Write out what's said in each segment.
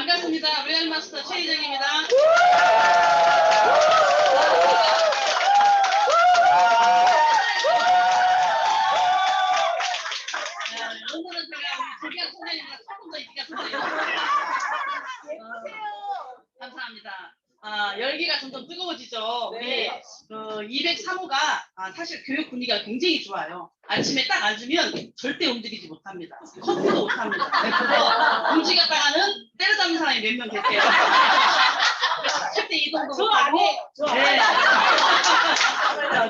반갑습니다. 로얄 마스터 최희정입니다. 오늘은 제가 우리 조기한 선생님과 조금 더 인기가 좋네요. 감사합니다. 열기가 점점 뜨거워지죠. 우리 203호가 사실 교육 분위기가 굉장히 좋아요. 아침에 딱 앉으면 절대 움직이지 못합니다. 커피도 못합니다. 그래서 움직였다가는 때려잡는 사람이 몇 명 계세요. 절대 이동도 못하고 네.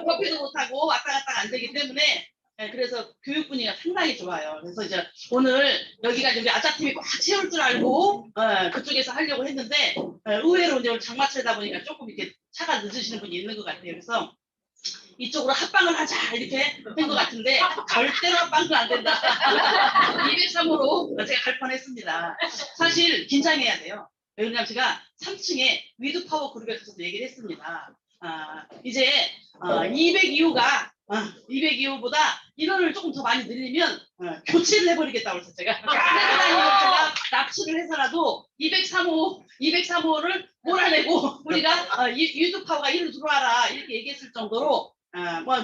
커피도 못하고 왔다 갔다 안 되기 때문에 그래서 교육 분위기가 상당히 좋아요. 그래서 이제 오늘 여기가 우리 아자팀이 꽉 채울 줄 알고 그쪽에서 하려고 했는데 의외로 이제 장마철이다 보니까 조금 이렇게 차가 늦으시는 분이 있는 것 같아요. 그래서 이쪽으로 합방을 하자 이렇게 된 것 같은데 절대로 합방은 안 된다. 203호로 제가 갈 뻔했습니다. 사실 긴장해야 돼요. 왜냐하면 제가 3층에 위드파워 그룹에 가서 얘기를 했습니다. 이제 202호가 202호보다 인원을 조금 더 많이 늘리면 교체를 해버리겠다고 했어요. 제가 제가 납치를 해서라도 203호를 몰아내고 우리가 위드파워가 이리로 들어와라 이렇게 얘기했을 정도로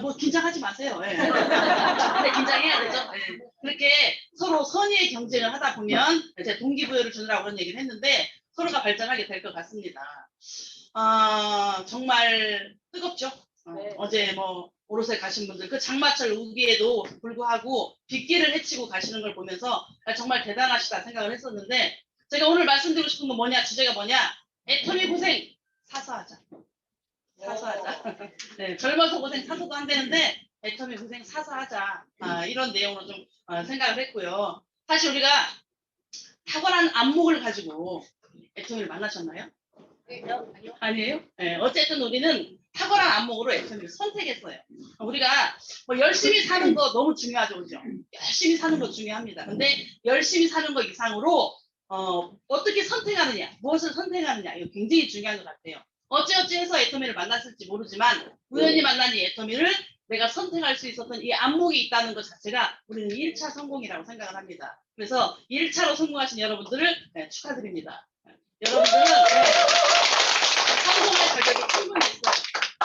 뭐 긴장하지 마세요. 예. 근데 긴장해야 되죠. 예. 그렇게 서로 선의의 경쟁을 하다 보면 이제 동기부여를 주느라고 그런 얘기를 했는데 서로가 발전하게 될 것 같습니다. 정말 뜨겁죠. 어제 뭐 오롯에 가신 분들 그 장마철 우기에도 불구하고 빗길을 헤치고 가시는 걸 보면서 정말 대단하시다 생각을 했었는데 제가 오늘 말씀드리고 싶은 건 뭐냐, 주제가 뭐냐, 애터미 고생 사서하자. 사서하자. 네, 젊어서 고생 사서도 안 되는데 애터미 고생 사서하자. 이런 내용으로 좀 생각을 했고요. 사실 우리가 탁월한 안목을 가지고 애터미를 만나셨나요? 아니에요? 네, 어쨌든 우리는 탁월한 안목으로 애터미를 선택했어요. 우리가 뭐 열심히 사는 거 너무 중요하죠, 그죠? 열심히 사는 거 중요합니다. 근데 열심히 사는 거 이상으로 어떻게 선택하느냐, 무엇을 선택하느냐, 이거 굉장히 중요한 것 같아요. 어찌어찌 해서 애터미를 만났을지 모르지만 우연히 만난 이 애터미를 내가 선택할 수 있었던 이 안목이 있다는 것 자체가 우리는 1차 성공이라고 생각을 합니다. 그래서 1차로 성공하신 여러분들을 축하드립니다. 여러분들은 성공할 자격이 충분히 있어요.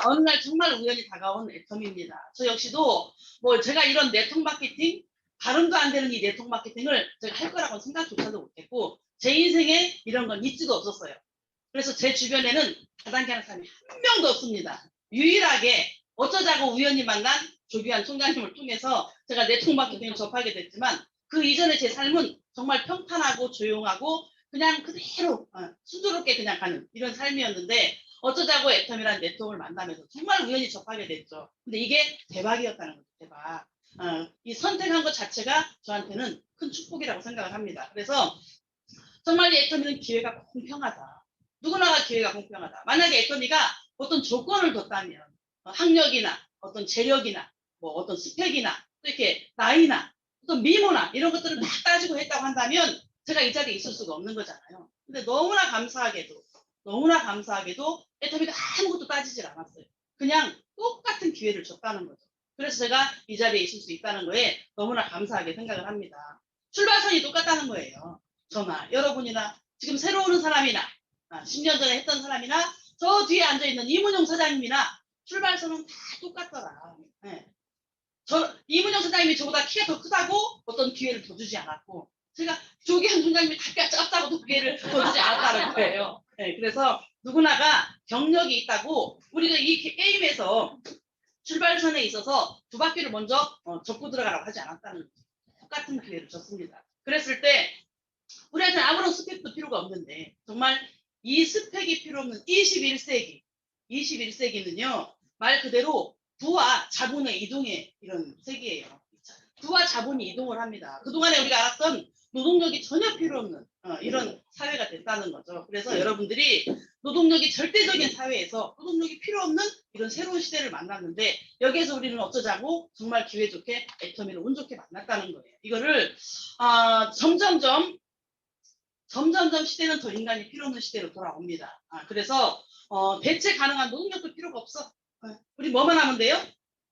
어느 날 정말 우연히 다가온 애터미입니다. 저 역시도 뭐 제가 이런 네트워크 마케팅, 발음도 안 되는 이 네트워크 마케팅을 제가 할 거라고는 생각조차도 못했고 제 인생에 이런 건 있지도 없었어요. 그래서 제 주변에는 다단계하는 사람이 한 명도 없습니다. 유일하게 어쩌자고 우연히 만난 조규환 총장님을 통해서 제가 네트워크 마케팅을 접하게 됐지만 그 이전에 제 삶은 정말 평탄하고 조용하고 그냥 그대로 순조롭게 그냥 가는 이런 삶이었는데 어쩌자고 애터미라는 네트워크를 만나면서 정말 우연히 접하게 됐죠. 근데 이게 대박이었다는 거죠. 대박. 이 선택한 것 자체가 저한테는 큰 축복이라고 생각을 합니다. 그래서 정말 이 애터미는 기회가 공평하다. 누구나가 기회가 공평하다. 만약에 애터미가 어떤 조건을 뒀다면 학력이나 어떤 재력이나 뭐 어떤 스펙이나 또 이렇게 나이나 어떤 미모나 이런 것들을 다 따지고 했다고 한다면 제가 이 자리에 있을 수가 없는 거잖아요. 근데 너무나 감사하게도 애터미가 아무것도 따지질 않았어요. 그냥 똑같은 기회를 줬다는 거죠. 그래서 제가 이 자리에 있을 수 있다는 거에 너무나 감사하게 생각을 합니다. 출발선이 똑같다는 거예요. 저나 여러분이나 지금 새로 오는 사람이나 10년 전에 했던 사람이나 저 뒤에 앉아있는 이문용 사장님이나 출발선은 다 똑같더라. 네. 이문용 사장님이 저보다 키가 더 크다고 어떤 기회를 더 주지 않았고 제가 조기현 총장님이 다리가 작다고도 기회를 더 주지 않았다는 거예요. 네. 그래서 누구나가 경력이 있다고 우리가 이 게임에서 출발선에 있어서 두 바퀴를 먼저 접고 들어가라고 하지 않았다는 거죠. 똑같은 기회를 줬습니다. 그랬을 때 우리한테 아무런 스펙도 필요가 없는데 정말 이 스펙이 필요 없는 21세기는요 말 그대로 부와 자본의 이동의 이런 세계예요. 부와 자본이 이동을 합니다. 그동안에 우리가 알았던 노동력이 전혀 필요 없는 이런 사회가 됐다는 거죠. 그래서 여러분들이 노동력이 절대적인 사회에서 노동력이 필요 없는 이런 새로운 시대를 만났는데 여기에서 우리는 어쩌자고 정말 기회 좋게 애터미를 운 좋게 만났다는 거예요. 이거를 점점점 시대는 더 인간이 필요 없는 시대로 돌아옵니다. 그래서 대체 가능한 노동력도 필요가 없어. 우리 뭐만 하면 돼요?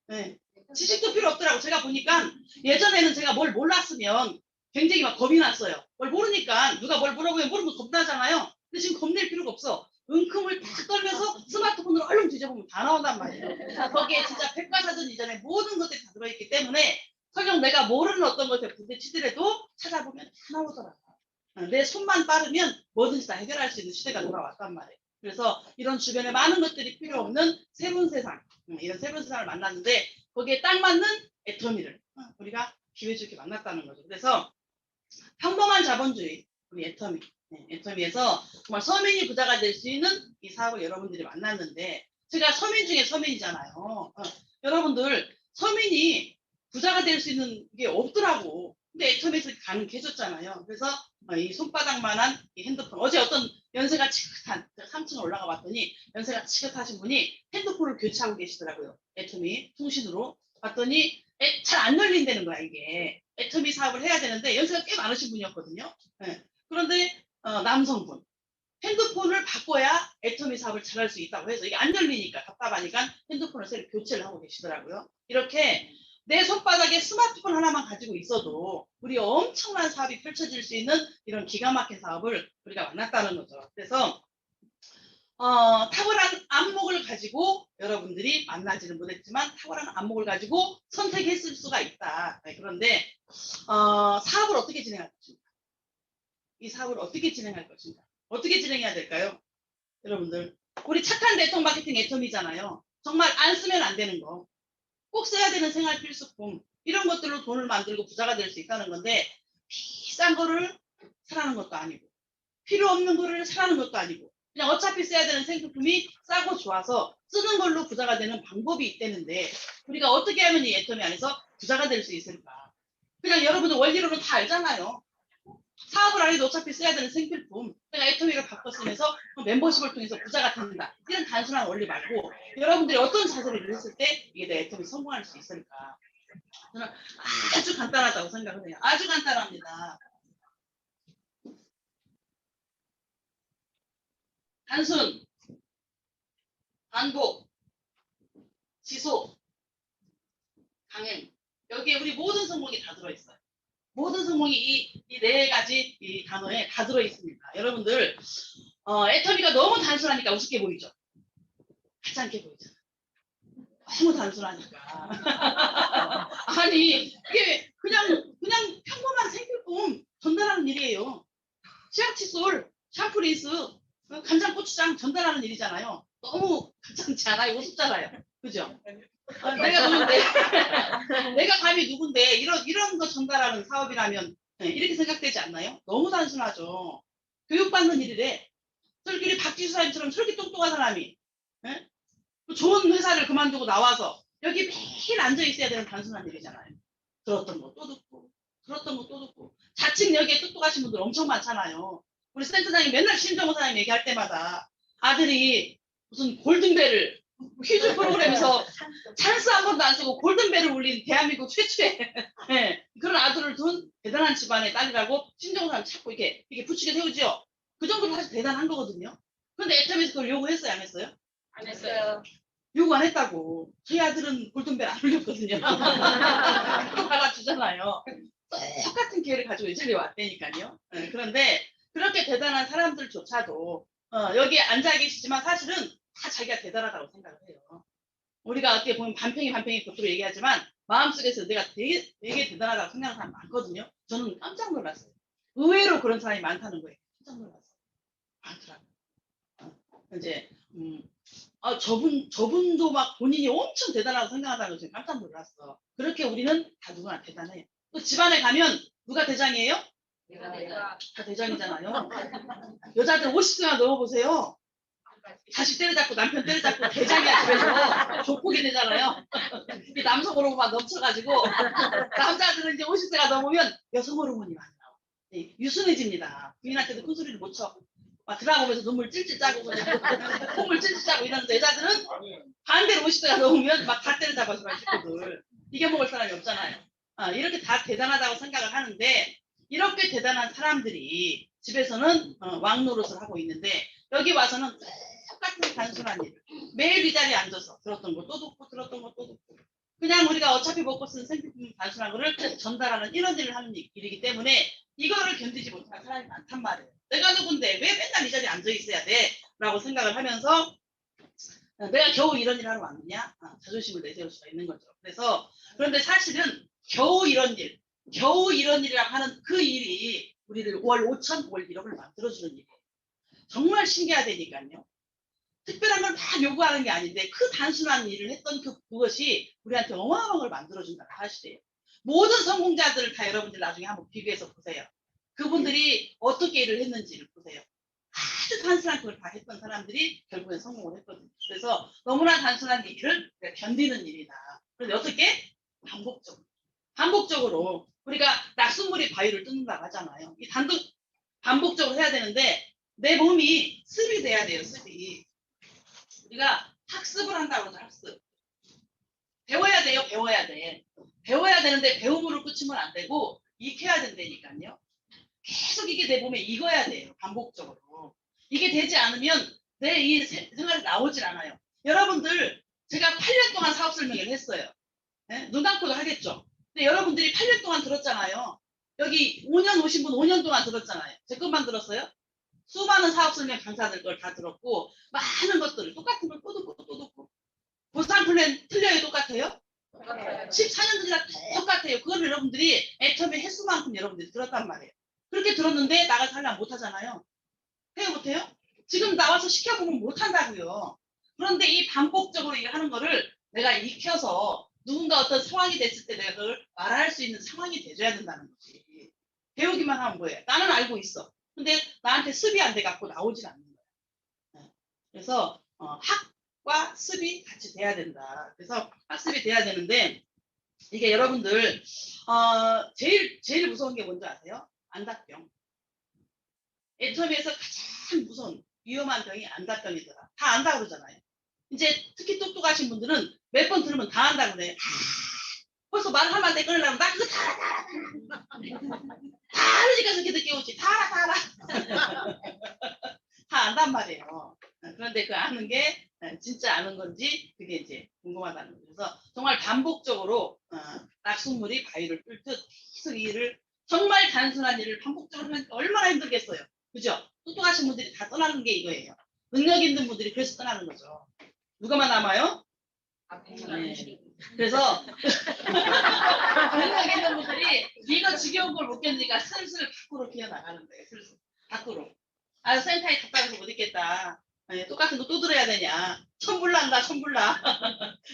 네. 지식도 필요 없더라고. 제가 보니까 예전에는 제가 뭘 몰랐으면 굉장히 막 겁이 났어요. 뭘 모르니까 누가 뭘 물어보면 모르면 겁나잖아요. 근데 지금 겁낼 필요가 없어. 은큼을 딱 떨면서 스마트폰으로 얼른 뒤져보면 다 나온단 말이에요. 거기에 진짜 백과사전 이전에 모든 것들이 다 들어있기 때문에 설령 내가 모르는 어떤 것에 부딪히더라도 찾아보면 다 나오더라고요. 내 손만 빠르면 뭐든지 다 해결할 수 있는 시대가 돌아왔단 말이에요. 그래서 이런 주변에 많은 것들이 필요 없는 새로운 세상, 이런 새로운 세상을 만났는데 거기에 딱 맞는 애터미를 우리가 기회 좋게 만났다는 거죠. 그래서 평범한 자본주의, 우리 애터미, 애터미에서 정말 서민이 부자가 될 수 있는 이 사업을 여러분들이 만났는데 제가 서민 중에 서민이잖아요. 여러분들 서민이 부자가 될 수 있는 게 없더라고. 근데 애터미에서 가능해졌잖아요. 그래서 이 손바닥만한 이 핸드폰, 어제 어떤 연세가 지긋한 3층 올라가 봤더니 연세가 지긋하신 분이 핸드폰을 교체하고 계시더라고요. 애터미 통신으로 봤더니 잘 안 열린다는 거야 이게. 애터미 사업을 해야 되는데 연세가 꽤 많으신 분이었거든요. 네. 그런데 남성분 핸드폰을 바꿔야 애터미 사업을 잘할 수 있다고 해서 이게 안 열리니까 답답하니까 핸드폰을 새로 교체를 하고 계시더라고요. 이렇게 내 손바닥에 스마트폰 하나만 가지고 있어도 우리 엄청난 사업이 펼쳐질 수 있는 이런 기가 막힌 사업을 우리가 만났다는 거죠. 그래서 탁월한 안목을 가지고 여러분들이 만나지는 못했지만 탁월한 안목을 가지고 선택했을 수가 있다. 네, 그런데 사업을 어떻게 진행할 것인가? 이 사업을 어떻게 진행할 것인가? 어떻게 진행해야 될까요? 여러분들 우리 착한 네트워크 마케팅 애텀이잖아요. 정말 안 쓰면 안 되는 거. 꼭 써야 되는 생활 필수품. 이런 것들로 돈을 만들고 부자가 될 수 있다는 건데 비싼 거를 사라는 것도 아니고 필요 없는 거를 사라는 것도 아니고 그냥 어차피 써야 되는 생필품이 싸고 좋아서 쓰는 걸로 부자가 되는 방법이 있다는데 우리가 어떻게 하면 이 애터미 안에서 부자가 될 수 있을까? 그냥 여러분들 원리로는 다 알잖아요. 사업을 안 해도 어차피 써야 되는 생필품 내가 애터미를 바꿔 쓰면서 멤버십을 통해서 부자가 된다. 이런 단순한 원리 말고 여러분들이 어떤 자세를 했을 때 이게 내 애터미 성공할 수 있을까? 저는 아주 간단하다고 생각을 해요. 아주 간단합니다. 단순, 반복, 지속, 강행. 여기에 우리 모든 성공이 다 들어있어요. 모든 성공이 이 네 가지 이 단어에 다 들어있습니다. 여러분들 애터미가 너무 단순하니까 우습게 보이죠? 하찮게 보이죠? 너무 단순하니까. 아니 이게 그냥 평범한 생필품 전달하는 일이에요. 치약 칫솔, 샴푸 린스, 간장 고추장 전달하는 일이잖아요. 너무 가찮지 않아요? 우습잖아요. 그죠? 내가 누군데 내가 감히 누군데 이런 거 전달하는 사업이라면 이렇게 생각되지 않나요? 너무 단순하죠. 교육받는 일이래. 저렇게 박지수 사람처럼 저렇게 똑똑한 사람이 좋은 회사를 그만두고 나와서 여기 매일 앉아 있어야 되는 단순한 일이잖아요. 들었던 거 또 듣고 들었던 거 또 듣고 자칭 여기에 똑똑하신 분들 엄청 많잖아요. 우리 센터장이 맨날 신정호 사장님 얘기할 때마다 아들이 무슨 골든벨을 퀴즈 프로그램에서 찬스 한 번도 안 쓰고 골든벨을 울린 대한민국 최초의 네, 그런 아들을 둔 대단한 집안의 딸이라고 신정호 사람 자꾸 이렇게 부추겨 세우죠. 그 정도로 사실 대단한 거거든요. 근데 애터미에서 그걸 요구했어요, 안 했어요? 안 했어요. 요구 안 했다고. 저희 아들은 골든벨 안 울렸거든요. 또 받아주잖아요. 똑같은 기회를 가지고 이 자리에 왔다니까요. 네, 그런데 그렇게 대단한 사람들조차도 여기에 앉아 계시지만 사실은 다 자기가 대단하다고 생각을 해요. 우리가 어떻게 보면 반평이 겉으로 얘기하지만 마음속에서 내가 되게 대단하다고 생각하는 사람 많거든요. 저는 깜짝 놀랐어요. 의외로 그런 사람이 많다는 거예요. 깜짝 놀랐어요. 많더라고요. 이제 저분도 막 본인이 엄청 대단하다고 생각하다는 거 제가 깜짝 놀랐어. 그렇게 우리는 다 누구나 대단해요. 또 집안에 가면 누가 대장이에요? 다 대장이잖아요. 여자들 50대나 넣어보세요. 자식 때려잡고 남편 때려잡고 대장이야 집에서 조폭이 되잖아요. 남성 호르몬만 넘쳐가지고 남자들은 이제 50대가 넘으면 여성 호르몬이 많이 나와. 네, 유순해집니다. 부인한테도 큰 소리를 못 쳐. 막 들어가면서 눈물 찔찔 짜고 콧물 찔찔 짜고 이러는데 여자들은 반대로 50대가 넘으면 막 다 때려잡아서 막 식구들 이겨먹을 사람이 없잖아요. 이렇게 다 대단하다고 생각을 하는데 이렇게 대단한 사람들이 집에서는 왕노릇을 하고 있는데 여기 와서는 똑같은 단순한 일 매일 이 자리에 앉아서 들었던 거 또 듣고 들었던 거 또 듣고 그냥 우리가 어차피 먹고 쓰는 생필품 단순한 거를 전달하는 이런 일을 하는 일이기 때문에 이거를 견디지 못하는 사람이 많단 말이에요. 내가 누군데 왜 맨날 이 자리에 앉아 있어야 돼? 라고 생각을 하면서 내가 겨우 이런 일 하러 왔느냐? 자존심을 내세울 수가 있는 거죠. 그래서 그런데 사실은 겨우 이런 일이라고 하는 그 일이 우리를 월 5천, 월 1억을 만들어주는 일이에요. 정말 신기하다니까요. 특별한 걸 다 요구하는 게 아닌데 그 단순한 일을 했던 그것이 우리한테 어마어마한 걸 만들어준다는 사실이에요. 모든 성공자들을 다 여러분들 나중에 한번 비교해서 보세요. 그분들이 어떻게 일을 했는지를 보세요. 아주 단순한 걸 다 했던 사람들이 결국엔 성공을 했거든요. 그래서 너무나 단순한 일을 견디는 일이다. 그런데 어떻게? 반복적으로 우리가 낙숫물이 바위를 뚫는다고 하잖아요. 이 반복적으로 해야 되는데 내 몸이 습이 돼야 돼요. 습이. 우리가 학습을 한다고 하죠. 학습. 배워야 돼요. 배워야 돼. 배워야 되는데 배움으로 끝이면 안 되고 익혀야 된다니까요. 계속 이게 내 몸에 익어야 돼요. 반복적으로. 이게 되지 않으면 내 이 생활이 나오질 않아요. 여러분들 제가 8년 동안 사업 설명을 했어요. 네? 눈 감고도 하겠죠. 근데 여러분들이 8년 동안 들었잖아요. 여기 5년 오신 분 5년 동안 들었잖아요. 제 것만 들었어요? 수많은 사업 설명 강사들 걸 다 들었고 많은 것들을 똑같은 걸 또 듣고 보상 플랜 틀려요? 똑같아요? 14년들이랑 똑같아요. 그걸 여러분들이 애터미 횟수만큼 여러분들이 들었단 말이에요. 그렇게 들었는데 나가서 하려면 못하잖아요. 해요 못해요? 지금 나와서 시켜보면 못한다고요. 그런데 이 반복적으로 하는 거를 내가 익혀서 누군가 어떤 상황이 됐을 때 내가 그걸 말할 수 있는 상황이 돼줘야 된다는 거지. 배우기만 하면 뭐예요? 나는 알고 있어. 근데 나한테 습이 안 돼갖고 나오질 않는 거예요. 그래서 학과 습이 같이 돼야 된다. 그래서 학습이 돼야 되는데 이게 여러분들 제일 무서운 게 뭔지 아세요? 안다병. 애터미에서 가장 무서운 위험한 병이 안다병이더라. 다 안다 그러잖아요. 이제 특히 똑똑하신 분들은 몇 번 들으면 다 안다 그래. 벌써 말하면 안 돼. 그러려면 나 그거 다 알아. 다 알으니까 그렇게 늦게 오지. 다 알아. 다 안단 말이에요. 그런데 그 아는 게 진짜 아는 건지 그게 이제 궁금하다는 거죠. 그래서 정말 반복적으로 낙숫물이 바위를 뚫듯 계속 이 일을 정말 단순한 일을 반복적으로 하면 얼마나 힘들겠어요. 그죠? 똑똑하신 분들이 다 떠나는 게 이거예요. 능력 있는 분들이 그래서 떠나는 거죠. 누가만 남아요? 네. 그래서 능력 있는 분들이 이거 지겨운 걸 못 견디니까 슬슬 밖으로 기어나가는 거예요. 슬슬 밖으로. 아 센터에 갔다 와서 못 있겠다. 네, 똑같은 거 또 들어야 되냐. 천불난다 천불나.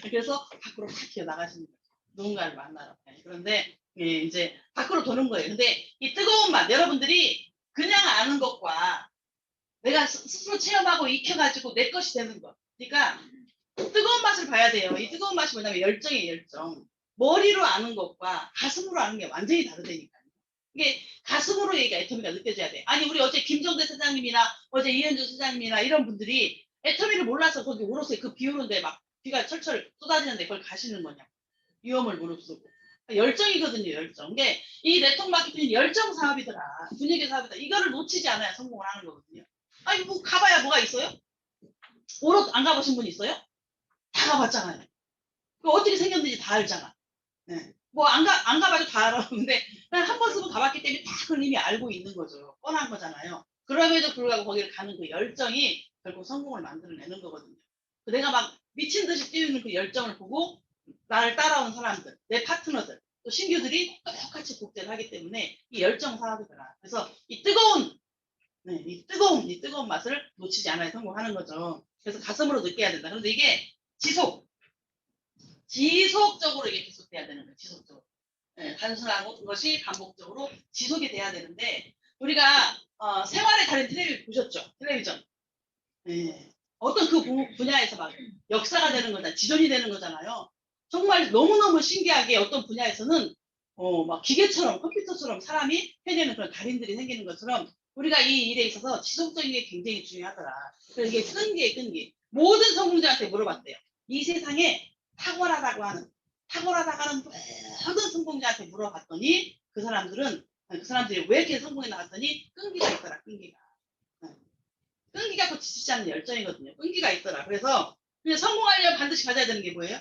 그래서 밖으로 팍 기어나가시는 거예요. 누군가를 만나러. 네, 그런데 예, 이제 밖으로 도는 거예요. 근데 이 뜨거운 맛 여러분들이 그냥 아는 것과 내가 스스로 체험하고 익혀가지고 내 것이 되는 것. 그러니까 뜨거운 맛을 봐야 돼요. 이 뜨거운 맛이 뭐냐면 열정이에요. 열정. 머리로 아는 것과 가슴으로 아는 게 완전히 다르다니까요. 이게 가슴으로 얘기가 애터미가 느껴져야 돼. 아니 우리 어제 김정대 사장님이나 어제 이현주 사장님이나 이런 분들이 애터미를 몰라서 거기 오롯에 그 비 오는데 막 비가 철철 쏟아지는데 그걸 가시는 거냐. 위험을 무릅쓰고. 열정이거든요. 열정. 근데 이 네트워크 마케팅은 열정 사업이더라. 분위기 사업이다. 이거를 놓치지 않아야 성공을 하는 거거든요. 아니 뭐 가봐야 뭐가 있어요? 오롯 안 가보신 분 있어요? 다 가봤잖아요. 그 어떻게 생겼는지 다 알잖아. 네. 뭐 안 가봐도 다 알아. 근데 난 한 번 쓰고 가봤기 때문에 다 그걸 이미 알고 있는 거죠. 뻔한 거잖아요. 그럼에도 불구하고 거기를 가는 그 열정이 결국 성공을 만들어내는 거거든요. 내가 막 미친 듯이 뛰는 그 열정을 보고 나를 따라오는 사람들, 내 파트너들, 또 신규들이 똑같이 복제를 하기 때문에 이 열정 사업이더라. 그래서 이 뜨거운, 네, 이 뜨거운 맛을 놓치지 않아야 성공하는 거죠. 그래서 가슴으로 느껴야 된다. 그런데 이게 지속적으로 이게 계속돼야 되는 거예요. 지속적으로. 네, 단순한 것이 반복적으로 지속이 돼야 되는데 우리가 생활의 달인 텔레비전 보셨죠? 텔레비전. 네. 어떤 그 분야에서 막 역사가 되는 거잖아요. 지존이 되는 거잖아요. 정말 너무너무 신기하게 어떤 분야에서는 막 기계처럼 컴퓨터처럼 사람이 해내는 그런 달인들이 생기는 것처럼 우리가 이 일에 있어서 지속적인 게 굉장히 중요하더라. 그래서 이게 끈기. 모든 성공자한테 물어봤대요. 이 세상에 탁월하다고 하는 모든 성공자한테 물어봤더니 그 사람들이 왜 이렇게 성공해 나갔더니 끈기가 있더라. 끈기가 고치지 않는 열정이거든요. 끈기가 있더라. 그래서 그냥 성공하려면 반드시 가져야 되는 게 뭐예요?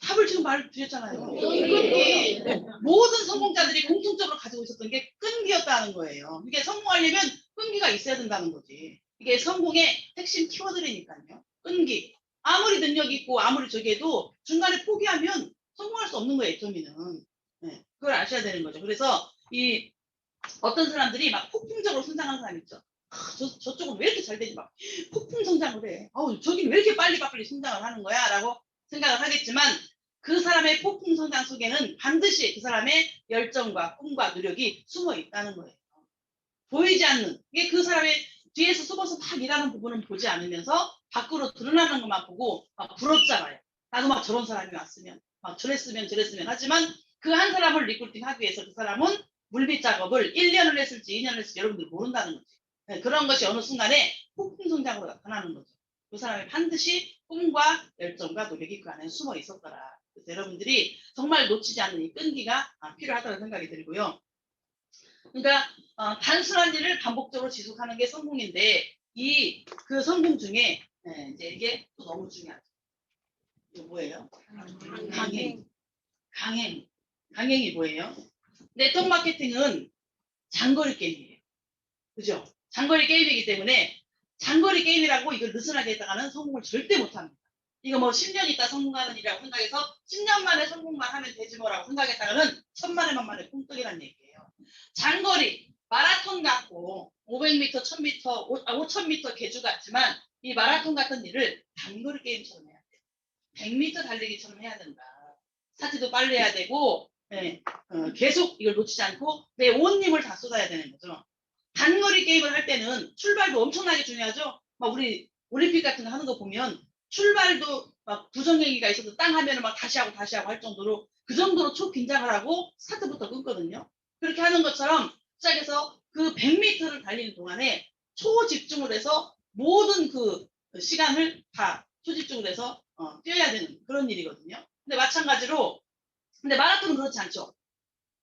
답을 지금 말드렸잖아요. 끈기. 모든 성공자들이 공통적으로 가지고 있었던 게 끈기였다는 거예요. 이게 성공하려면 끈기가 있어야 된다는 거지. 이게 성공의 핵심 키워드라니까요. 끈기. 아무리 능력 있고 아무리 저기 해도 중간에 포기하면 성공할 수 없는 거예요, 애터미는. 네, 그걸 아셔야 되는 거죠. 그래서 이 어떤 사람들이 막 폭풍적으로 성장하는 사람 있죠. 저쪽은 왜 이렇게 잘 되지? 막 폭풍 성장을 해. 저긴 왜 이렇게 빨리 성장을 하는 거야? 라고 생각을 하겠지만 그 사람의 폭풍 성장 속에는 반드시 그 사람의 열정과 꿈과 노력이 숨어 있다는 거예요. 보이지 않는, 이게 그 사람의 뒤에서 숨어서 막 일하는 부분은 보지 않으면서 밖으로 드러나는 것만 보고 막 부럽잖아요. 나도 막 저런 사람이 왔으면, 막 저랬으면 하지만 그 한 사람을 리크루팅 하기 위해서 그 사람은 물밑 작업을 1년을 했을지 2년을 했을지 여러분들 모른다는 거지. 네, 그런 것이 어느 순간에 폭풍 성장으로 나타나는 거죠. 그 사람이 반드시 꿈과 열정과 노력이 그 안에 숨어 있었더라. 그래서 여러분들이 정말 놓치지 않는 이 끈기가 필요하다는 생각이 들고요. 그러니까 단순한 일을 반복적으로 지속하는 게 성공인데 이 그 성공 중에 이제 이게 또 너무 중요하죠. 이거 뭐예요? 강행이 뭐예요? 네트워크 마케팅은 장거리 게임이에요. 그죠? 장거리 게임이기 때문에 장거리 게임이라고 이걸 느슨하게 했다가는 성공을 절대 못합니다. 이거 뭐 10년 있다 성공하는 일이라고 생각해서 10년 만에 성공만 하면 되지 뭐라고 생각했다가는 천만에만 만에 꿈떡이라는 얘기예요. 장거리 마라톤 같고 500m, 1000m, 5000m 개주 같지만 이 마라톤 같은 일을 단거리 게임처럼 해야 돼요. 100m 달리기처럼 해야 된다. 사지도 빨리 해야 되고 계속 이걸 놓치지 않고 내 온 힘을 다 쏟아야 되는 거죠. 단거리 게임을 할 때는 출발도 엄청나게 중요하죠. 막 우리 올림픽 같은 거 하는 거 보면 출발도 막 부정행위가 있어도 땅 하면은 막 다시 하고 할 정도로 그 정도로 초긴장을 하고 스타트부터 끊거든요. 그렇게 하는 것처럼 시작해서 그 100m를 달리는 동안에 초집중을 해서 모든 그 시간을 다 초집중을 해서 뛰어야 되는 그런 일이거든요. 근데 마찬가지로 근데 마라톤은 그렇지 않죠.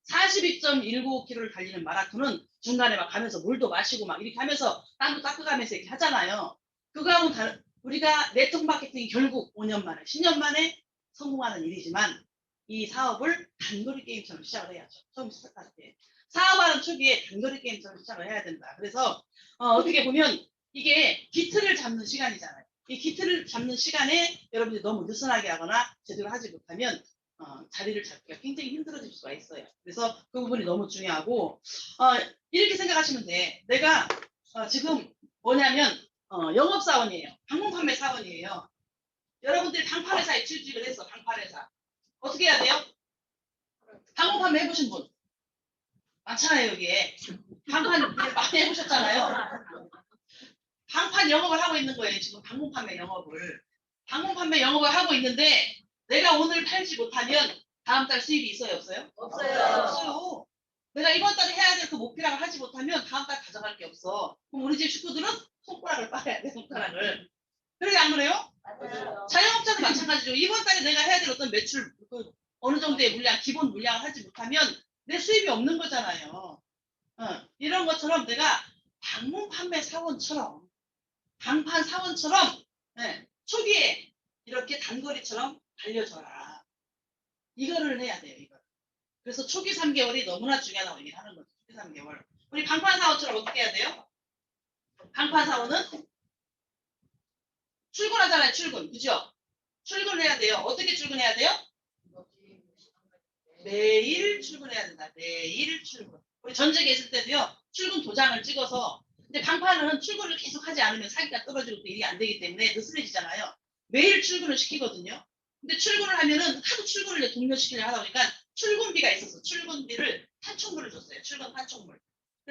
42.195km를 달리는 마라톤은 중간에 막 가면서 물도 마시고 막 이렇게 하면서 땀도 닦아가면서 이렇게 하잖아요. 그거하고는 다른, 우리가 네트워크 마케팅이 결국 5년 만에, 10년 만에 성공하는 일이지만 이 사업을 단거리 게임처럼 시작을 해야죠. 처음 시작할 때. 사업하는 초기에 단거리 게임처럼 시작을 해야 된다. 그래서 어떻게 보면 이게 기틀을 잡는 시간이잖아요. 이 기틀을 잡는 시간에 여러분들이 너무 느슨하게 하거나 제대로 하지 못하면 자리를 잡기가 굉장히 힘들어질 수가 있어요. 그래서 그 부분이 너무 중요하고 이렇게 생각하시면 돼. 내가 지금 뭐냐면 영업사원이에요. 방문 판매 사원이에요. 여러분들이 방판회사에 취직을 했어. 방판회사. 어떻게 해야 돼요? 방문 판매 해보신 분 많잖아요. 여기에. 방판 많이 해보셨잖아요. 방판 영업을 하고 있는 거예요. 지금 방문 판매 영업을. 방문 판매 영업을 하고 있는데 내가 오늘 팔지 못하면 다음 달 수입이 있어요? 없어요? 없어요. 내가 이번 달에 해야 될 그 목표량을 하지 못하면 다음 달 가져갈 게 없어. 그럼 우리 집 식구들은 손가락을 빨아야 돼, 손가락을. 그래요, 안 그래요? 맞아요. 자영업자도 마찬가지죠. 이번 달에 내가 해야 될 어떤 매출, 어느 정도의 물량, 기본 물량을 하지 못하면 내 수입이 없는 거잖아요. 이런 것처럼 내가 방문 판매 사원처럼, 방판 사원처럼 초기에 이렇게 단거리처럼 달려줘라. 이거를 해야 돼요, 이거. 그래서 초기 3개월이 너무나 중요하다고 얘기를 하는 거죠. 초기 3개월. 우리 방판 사원처럼 어떻게 해야 돼요? 방판 사원은 출근하잖아요, 출근. 그죠? 출근을 해야 돼요. 어떻게 출근해야 돼요? 매일 출근해야 된다. 매일 출근. 우리 전직에 있을 때도요, 출근 도장을 찍어서, 근데 방판은 출근을 계속 하지 않으면 사기가 떨어지고 또 일이 안 되기 때문에 느슨해지잖아요. 매일 출근을 시키거든요. 근데 출근을 하면은 하도 출근을 독려시키려 하다 보니까 출근비가 있어서 출근비를 판촉물을 줬어요. 출근 판촉물.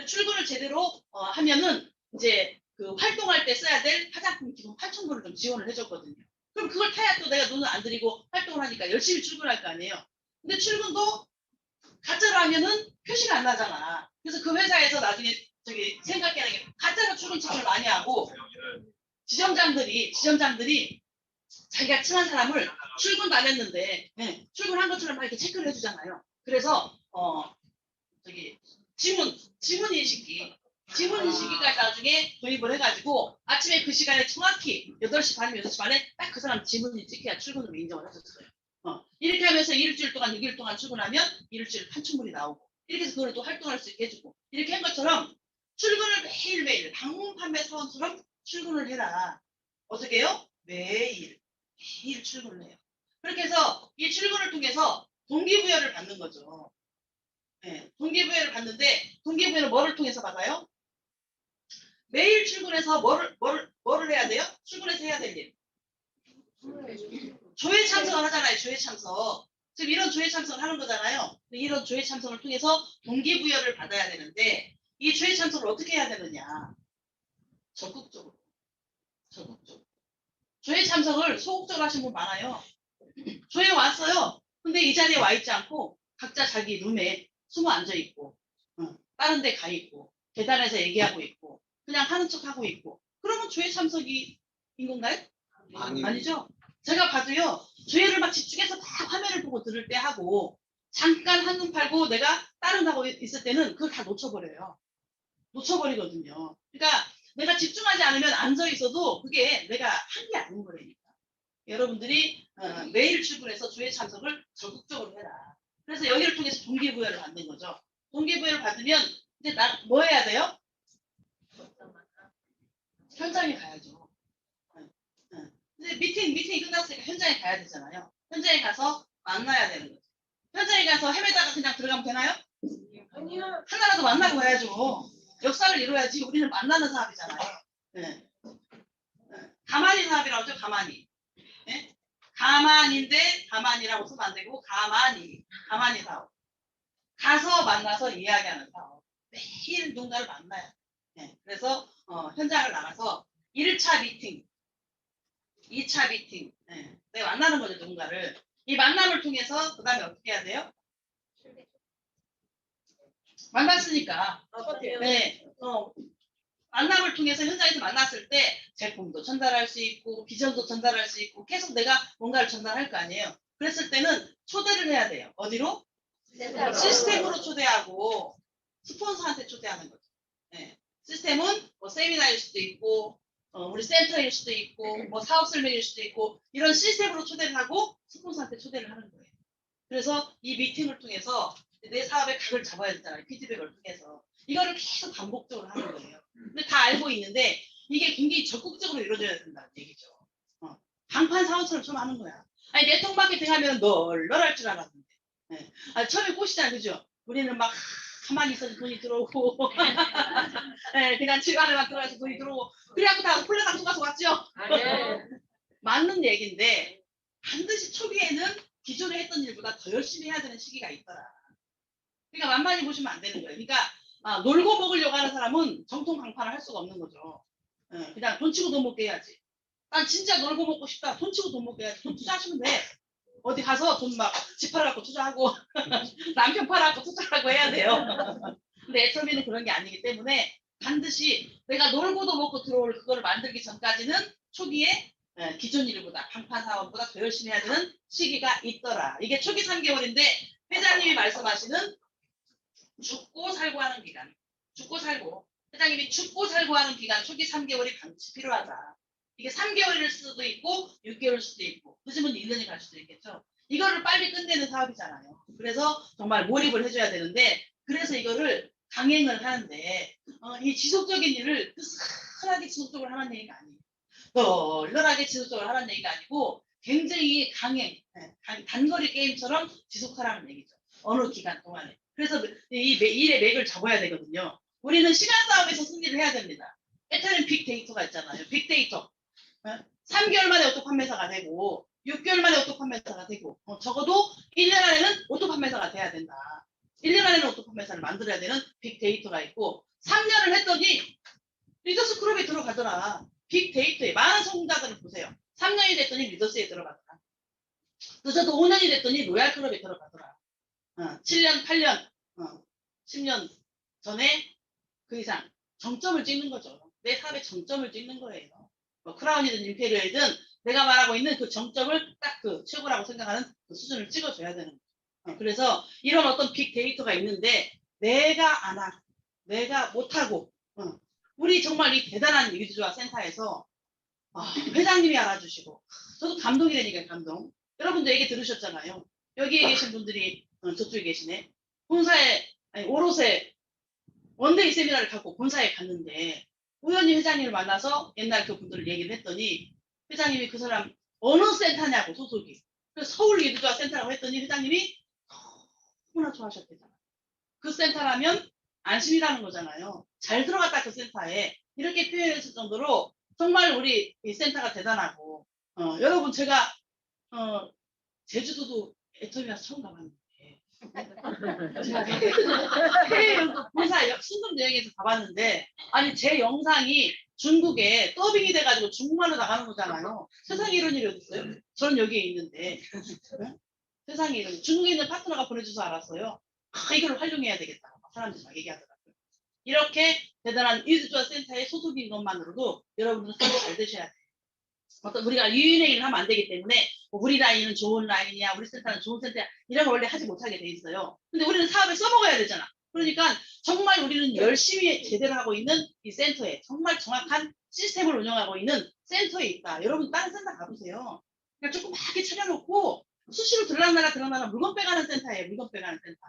출근을 제대로 하면은 이제 그 활동할 때 써야 될 화장품 기본 판촉물을 좀 지원을 해줬거든요. 그럼 그걸 타야 또 내가 눈을 안 들이고 활동을 하니까 열심히 출근할 거 아니에요. 근데 출근도 가짜로 하면은 표시가 안 나잖아. 그래서 그 회사에서 나중에 저기 생각해야 게 가짜로 출근 체크를 많이 하고 지점장들이 자기가 친한 사람을 출근 안 했는데 출근한 것처럼 막 이렇게 체크를 해주잖아요. 그래서 저기 지문 인식기까지 나중에 도입을 해가지고 아침에 그 시간에 정확히 8시 반이면 6시 반에 딱 그 사람 지문이 찍혀야 출근으로 인정을 해줬어요. 이렇게 하면서 일주일 동안 6일 동안 출근하면 일주일 판충분이 나오고 이렇게 해서 그걸 또 활동할 수 있게 해주고 이렇게 한 것처럼 출근을 매일매일 방문 판매 사원처럼 출근을 해라. 어떻게 해요? 매일 출근을 해요. 그렇게 해서 이 출근을 통해서 동기부여를 받는 거죠. 네, 동기부여를 받는데 동기부여는 뭐를 통해서 받아요? 매일 출근해서 뭐를 해야 돼요? 출근해서 해야 될 일. 조회 참석을 하잖아요. 조회 참석. 지금 이런 조회 참석을 하는 거잖아요. 이런 조회 참석을 통해서 동기부여를 받아야 되는데 이 조회 참석을 어떻게 해야 되느냐. 적극적으로. 조회 참석을 소극적으로 하신 분 많아요. 조회 왔어요. 근데 이 자리에 와 있지 않고 각자 자기 룸에 숨어 앉아 있고 다른 데 가 있고 계단에서 얘기하고 있고 그냥 하는 척 하고 있고 그러면 조회 참석인 건가요? 아니죠. 제가 봐도요. 조회를 막 집중해서 다 화면을 보고 들을 때 하고 잠깐 한눈 팔고 내가 다른 하고 있을 때는 그걸 다 놓쳐버려요. 놓쳐버리거든요. 그러니까 내가 집중하지 않으면 앉아 있어도 그게 내가 한 게 아닌 거라니까. 여러분들이 매일 출근해서 조회 참석을 적극적으로 해라. 그래서 여기를 통해서 동기부여를 받는 거죠. 동기부여를 받으면 이제 뭐 해야 돼요? 현장에 가야죠. 근데 미팅이 끝났으니까 현장에 가야 되잖아요. 현장에 가서 만나야 되는 거죠. 현장에 가서 헤매다가 그냥 들어가면 되나요? 아니요. 하나라도 만나고 가야죠. 역사를 이뤄야지. 우리는 만나는 사업이잖아요. 네. 가만히 사업이라고 하죠. 가만히. 네? 가만인데 가만이라고 쓰면 안 되고 가만히 사업. 가서 만나서 이야기하는 사업. 매일 누군가를 만나요. 네. 그래서 현장을 나가서 1차 미팅, 2차 미팅. 네. 내가 만나는 거죠. 누군가를. 이 만남을 통해서 그 다음에 어떻게 해야 돼요? 만났으니까. 네. 만남을 통해서 현장에서 만났을 때 제품도 전달할 수 있고 비전도 전달할 수 있고 계속 내가 뭔가를 전달할 거 아니에요. 그랬을 때는 초대를 해야 돼요. 어디로? 시스템으로 초대하고 스폰서한테 초대하는 거죠. 네. 시스템은 뭐 세미나일 수도 있고 우리 센터일 수도 있고 뭐 사업 설명일 수도 있고 이런 시스템으로 초대를 하고 스폰서한테 초대를 하는 거예요. 그래서 이 미팅을 통해서 내 사업의 각을 잡아야 되잖아요. 피드백을 통해서. 이거를 계속 반복적으로 하는 거예요. 근데 다 알고 있는데 이게 굉장히 적극적으로 이루어져야 된다는 얘기죠. 방판 사원처럼 좀 하는 거야. 아니 네트워크 마케팅 하면 널널할 줄 알았는데. 네. 처음에 꼬시잖아요. 그죠? 우리는 막 가만히 있어서 돈이 들어오고 네, 그냥 집 안에만 들어가서 돈이 들어오고 그래갖고 다 홀라당 속아서 왔죠? 네. 맞는 얘기인데 반드시 초기에는 기존에 했던 일보다 더 열심히 해야 되는 시기가 있더라. 그러니까 만만히 보시면 안 되는 거예요. 그러니까 놀고 먹으려고 하는 사람은 정통 강판을 할 수가 없는 거죠. 그냥 돈 치고 돈 먹게 해야지. 난 진짜 놀고 먹고 싶다. 돈 치고 돈 먹게 해야지. 돈 투자하시면 돼. 어디 가서 돈 막 집 팔아갖고 투자하고 남편 팔아갖고 투자하고 해야 돼요. 근데 애터미는 그런 게 아니기 때문에 반드시 내가 놀고도 먹고 들어올 그거를 만들기 전까지는 초기에 기존 일보다 방판 사업보다 더 열심히 해야 되는 시기가 있더라. 이게 초기 3개월인데 회장님이 말씀하시는 죽고 살고 하는 기간. 죽고 살고. 회장님이 죽고 살고 하는 기간 초기 3개월이 반드시 필요하다. 이게 3개월일 수도 있고 6개월일 수도 있고 늦으면 1년이 갈 수도 있겠죠. 이거를 빨리 끝내는 사업이잖아요. 그래서 정말 몰입을 해줘야 되는데 그래서 이거를 강행을 하는데 이 지속적인 일을 느슨하게 지속적으로 하는 얘기가 아니에요. 널널하게 지속적으로 하는 얘기가 아니고 굉장히 강행, 단거리 게임처럼 지속하라는 얘기죠. 어느 기간 동안에. 그래서 이 일의 맥을 잡아야 되거든요. 우리는 시간 싸움에서 승리를 해야 됩니다. 에테른 빅데이터가 있잖아요. 빅데이터. 3개월 만에 오토 판매사가 되고 6개월 만에 오토 판매사가 되고 적어도 1년 안에는 오토 판매사가 돼야 된다. 1년 안에는 오토 판매사를 만들어야 되는 빅데이터가 있고 3년을 했더니 리더스 클럽에 들어가더라. 빅데이터에 많은 성공자들을 보세요. 3년이 됐더니 리더스에 들어가더라. 늦어도 5년이 됐더니 로얄 클럽에 들어가더라. 7년, 8년, 10년 전에 그 이상 정점을 찍는 거죠. 내 사업의 정점을 찍는 거예요. 뭐 크라운이든 임페리얼이든 내가 말하고 있는 그 정점을 딱 그 최고라고 생각하는 그 수준을 찍어줘야 되는 거죠. 그래서 이런 어떤 빅데이터가 있는데 내가 안 하고 내가 못하고 우리 정말 이 대단한 유지조화 센터에서 회장님이 알아주시고 저도 감동이 되니까 감동. 여러분도 얘기 들으셨잖아요. 여기에 계신 분들이 저쪽에 계시네. 본사에 아니 오롯에 원데이 세미나를 갖고 본사에 갔는데 우연히 회장님을 만나서 옛날 그분들을 얘기를 했더니 회장님이 그 사람 어느 센터냐고 소속이. 그래서 서울 리드조합 센터라고 했더니 회장님이 너무나 좋아하셨대잖아. 그 센터라면 안심이라는 거잖아요. 잘 들어갔다 그 센터에 이렇게 표현했을 정도로 정말 우리 이 센터가 대단하고 여러분 제가 제주도도 애터미라서 처음 가봤는데 제가 해외여행도 본사 순금 여행에서 가봤는데 아니 제 영상이 중국에 더빙이 돼가지고 중국말로 나가는 거잖아요. 세상에 이런 일이 어딨어요? 저는 여기에 있는데 세상에 이런 중국에 있는 파트너가 보내줘서 알았어요. 이걸 활용해야 되겠다. 사람들이 막 얘기하더라고요. 이렇게 대단한 유즈조합 센터에 소속인 것만으로도 여러분들은 잘 되셔야 돼요. 어떤 우리가 유인행위를 하면 안 되기 때문에 우리 라인은 좋은 라인이야, 우리 센터는 좋은 센터야 이런 걸 원래 하지 못하게 돼 있어요. 근데 우리는 사업에 써먹어야 되잖아. 그러니까 정말 우리는 열심히 제대로 하고 있는 이 센터에 정말 정확한 시스템을 운영하고 있는 센터에 있다. 여러분 다른 센터 가보세요. 그냥 조그맣게 차려놓고 수시로 들락날락 물건 빼가는 센터예요. 물건 빼가는 센터.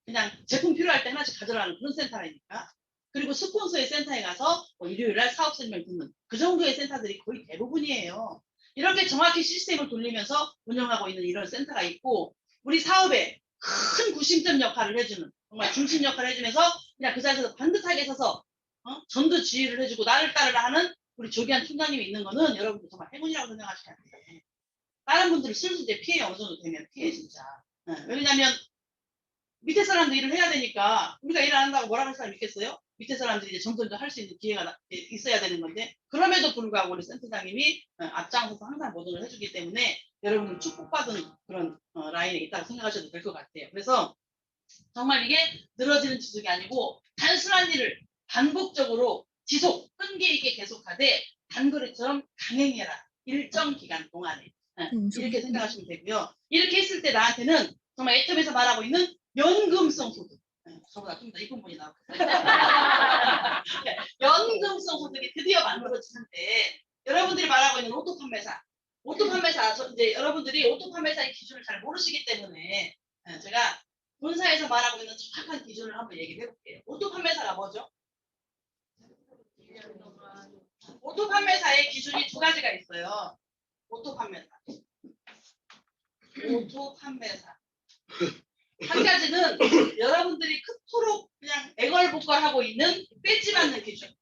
그냥 제품 필요할 때 하나씩 가져가는 그런 센터라니까. 그리고 스폰서의 센터에 가서 일요일날 사업 설명 듣는 그 정도의 센터들이 거의 대부분이에요. 이렇게 정확히 시스템을 돌리면서 운영하고 있는 이런 센터가 있고 우리 사업에 큰 구심점 역할을 해주는 정말 중심 역할을 해주면서 그냥 그 자리에서 반듯하게 서서 전도 지휘를 해주고 나를 따르라 하는 우리 조기한 총장님이 있는 거는 여러분들 정말 행운이라고 생각하셔야 돼. 다른 분들은 슬슬 이제 피해 어느 정도 되면 피해 진짜. 왜냐면 밑에 사람도 일을 해야 되니까 우리가 일 안 한다고 뭐라고 할 사람 있겠어요? 밑에 사람들이 이제 점점 할 수 있는 기회가 있어야 되는 건데 그럼에도 불구하고 우리 센터장님이 앞장서서 항상 모든 걸 해주기 때문에 여러분은 축복받은 그런 라인에 있다고 생각하셔도 될 것 같아요. 그래서 정말 이게 늘어지는 지속이 아니고 단순한 일을 반복적으로 지속 끈기 있게 계속하되 단거리처럼 강행해라. 일정 기간 동안에 이렇게 생각하시면 되고요. 이렇게 했을 때 나한테는 정말 애텀에서 말하고 있는 연금성 소득. 저보다 좀 더 이쁜 분이 나왔거든요. 연금성 소득이 드디어 만들어지는데 여러분들이 말하고 있는 오토 판매사. 오토 판매사, 이제 여러분들이 오토 판매사의 기준을 잘 모르시기 때문에 제가 본사에서 말하고 있는 정확한 기준을 한번 얘기를 해볼게요. 오토 판매사가 뭐죠? 오토 판매사의 기준이 두 가지가 있어요. 오토 판매사. 오토 판매사. 한 가지는 여러분들이 그토록 그냥 애걸복걸하고 있는 배지 받는 기준.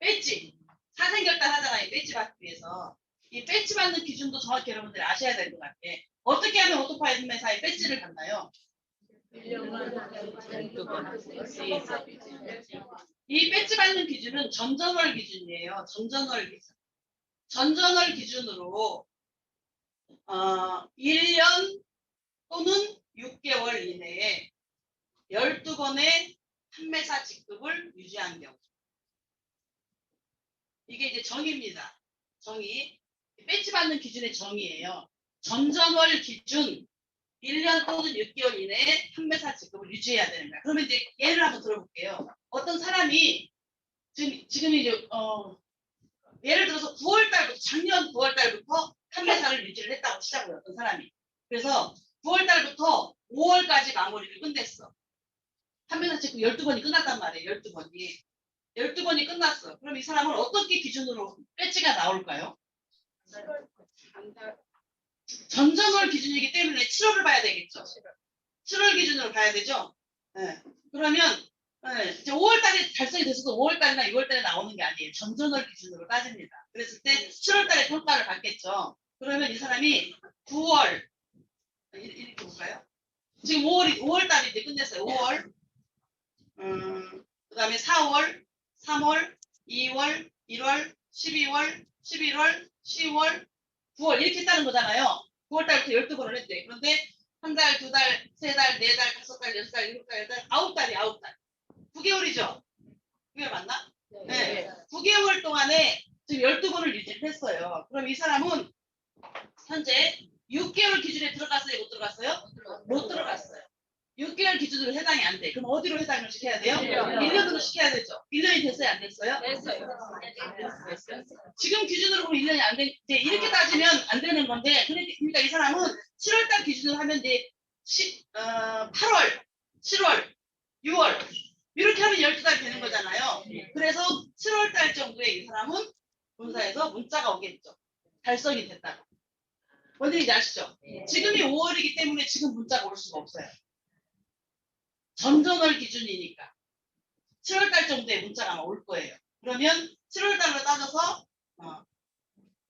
배지. 사생결단 하잖아요. 배지 받기 위해서. 이 배지 받는 기준도 정확히 여러분들이 아셔야 될 것 같아. 어떻게 하면 오토 판매사의 배지를 받나요? 이 배지 받는 기준은 전전월 기준이에요. 전전월 기준. 전전월 기준으로 1년 또는 6개월 이내에 12번의 판매사 직급을 유지한 경우. 이게 이제 정의입니다. 정의. 배지 받는 기준의 정의예요. 전전월 기준 1년 또는 6개월 이내에 판매사 직급을 유지해야 되는 거야. 그러면 이제 예를 한번 들어볼게요. 어떤 사람이 지금 이제 예를 들어서 9월 달부터 작년 9월 달부터 판매사를 유지를 했다고 치자고요. 어떤 사람이. 그래서 9월 달부터 5월까지 마무리를 끝냈어. 판매사 직급 12번이 끝났단 말이에요. 12번이. 12번이 끝났어. 그럼 이 사람은 어떻게 기준으로 배지가 나올까요? 전전월 기준이기 때문에 7월을 봐야 되겠죠. 7월 기준으로 봐야 되죠. 네. 그러면 이제 5월달에 달성이 됐어도 5월달이나 6월달에 나오는 게 아니에요. 전전월 기준으로 따집니다. 그랬을 때 7월달에 평가를 받겠죠. 그러면 이 사람이 9월 이렇게 볼까요? 지금 5월달이 이제 끝냈어요. 5월 그 다음에 4월 3월 2월 1월 12월 11월 10월 9월 이렇게 따는 거잖아요. 9월달부터 12번을 했대. 그런데 한 달, 두 달, 세 달, 네 달, 다섯 달, 여섯 달, 일곱 달, 여덟 달, 아홉 달이 9달. 9개월이죠? 9개월 맞나? 네. 9개월 동안에 지금 12번을 유지를 했어요. 그럼 이 사람은 현재 6개월 기준에 들어갔어요? 못 들어갔어요? 못 들어갔어요. 6개월 기준으로 해당이 안 돼. 그럼 어디로 해당을 시켜야 돼요? 1년. 1년으로 시켜야 되죠. 1년이 됐어요? 안 됐어요? 됐어요. 지금 기준으로 보면 1년이 안 돼. 이제 이렇게 따지면 안 되는 건데, 그러니까 이 사람은 7월달 기준으로 하면 이제 8월, 7월, 6월 이렇게 하면 12달 되는 거잖아요. 그래서 7월달 정도에 이 사람은 본사에서 문자가 오겠죠. 달성이 됐다고. 뭔 얘기인지 아시죠? 지금이 5월이기 때문에 지금 문자가 올 수가 없어요. 전전월 기준이니까 7월달 정도에 문자가 아마 올 거예요. 그러면 7월달로 따져서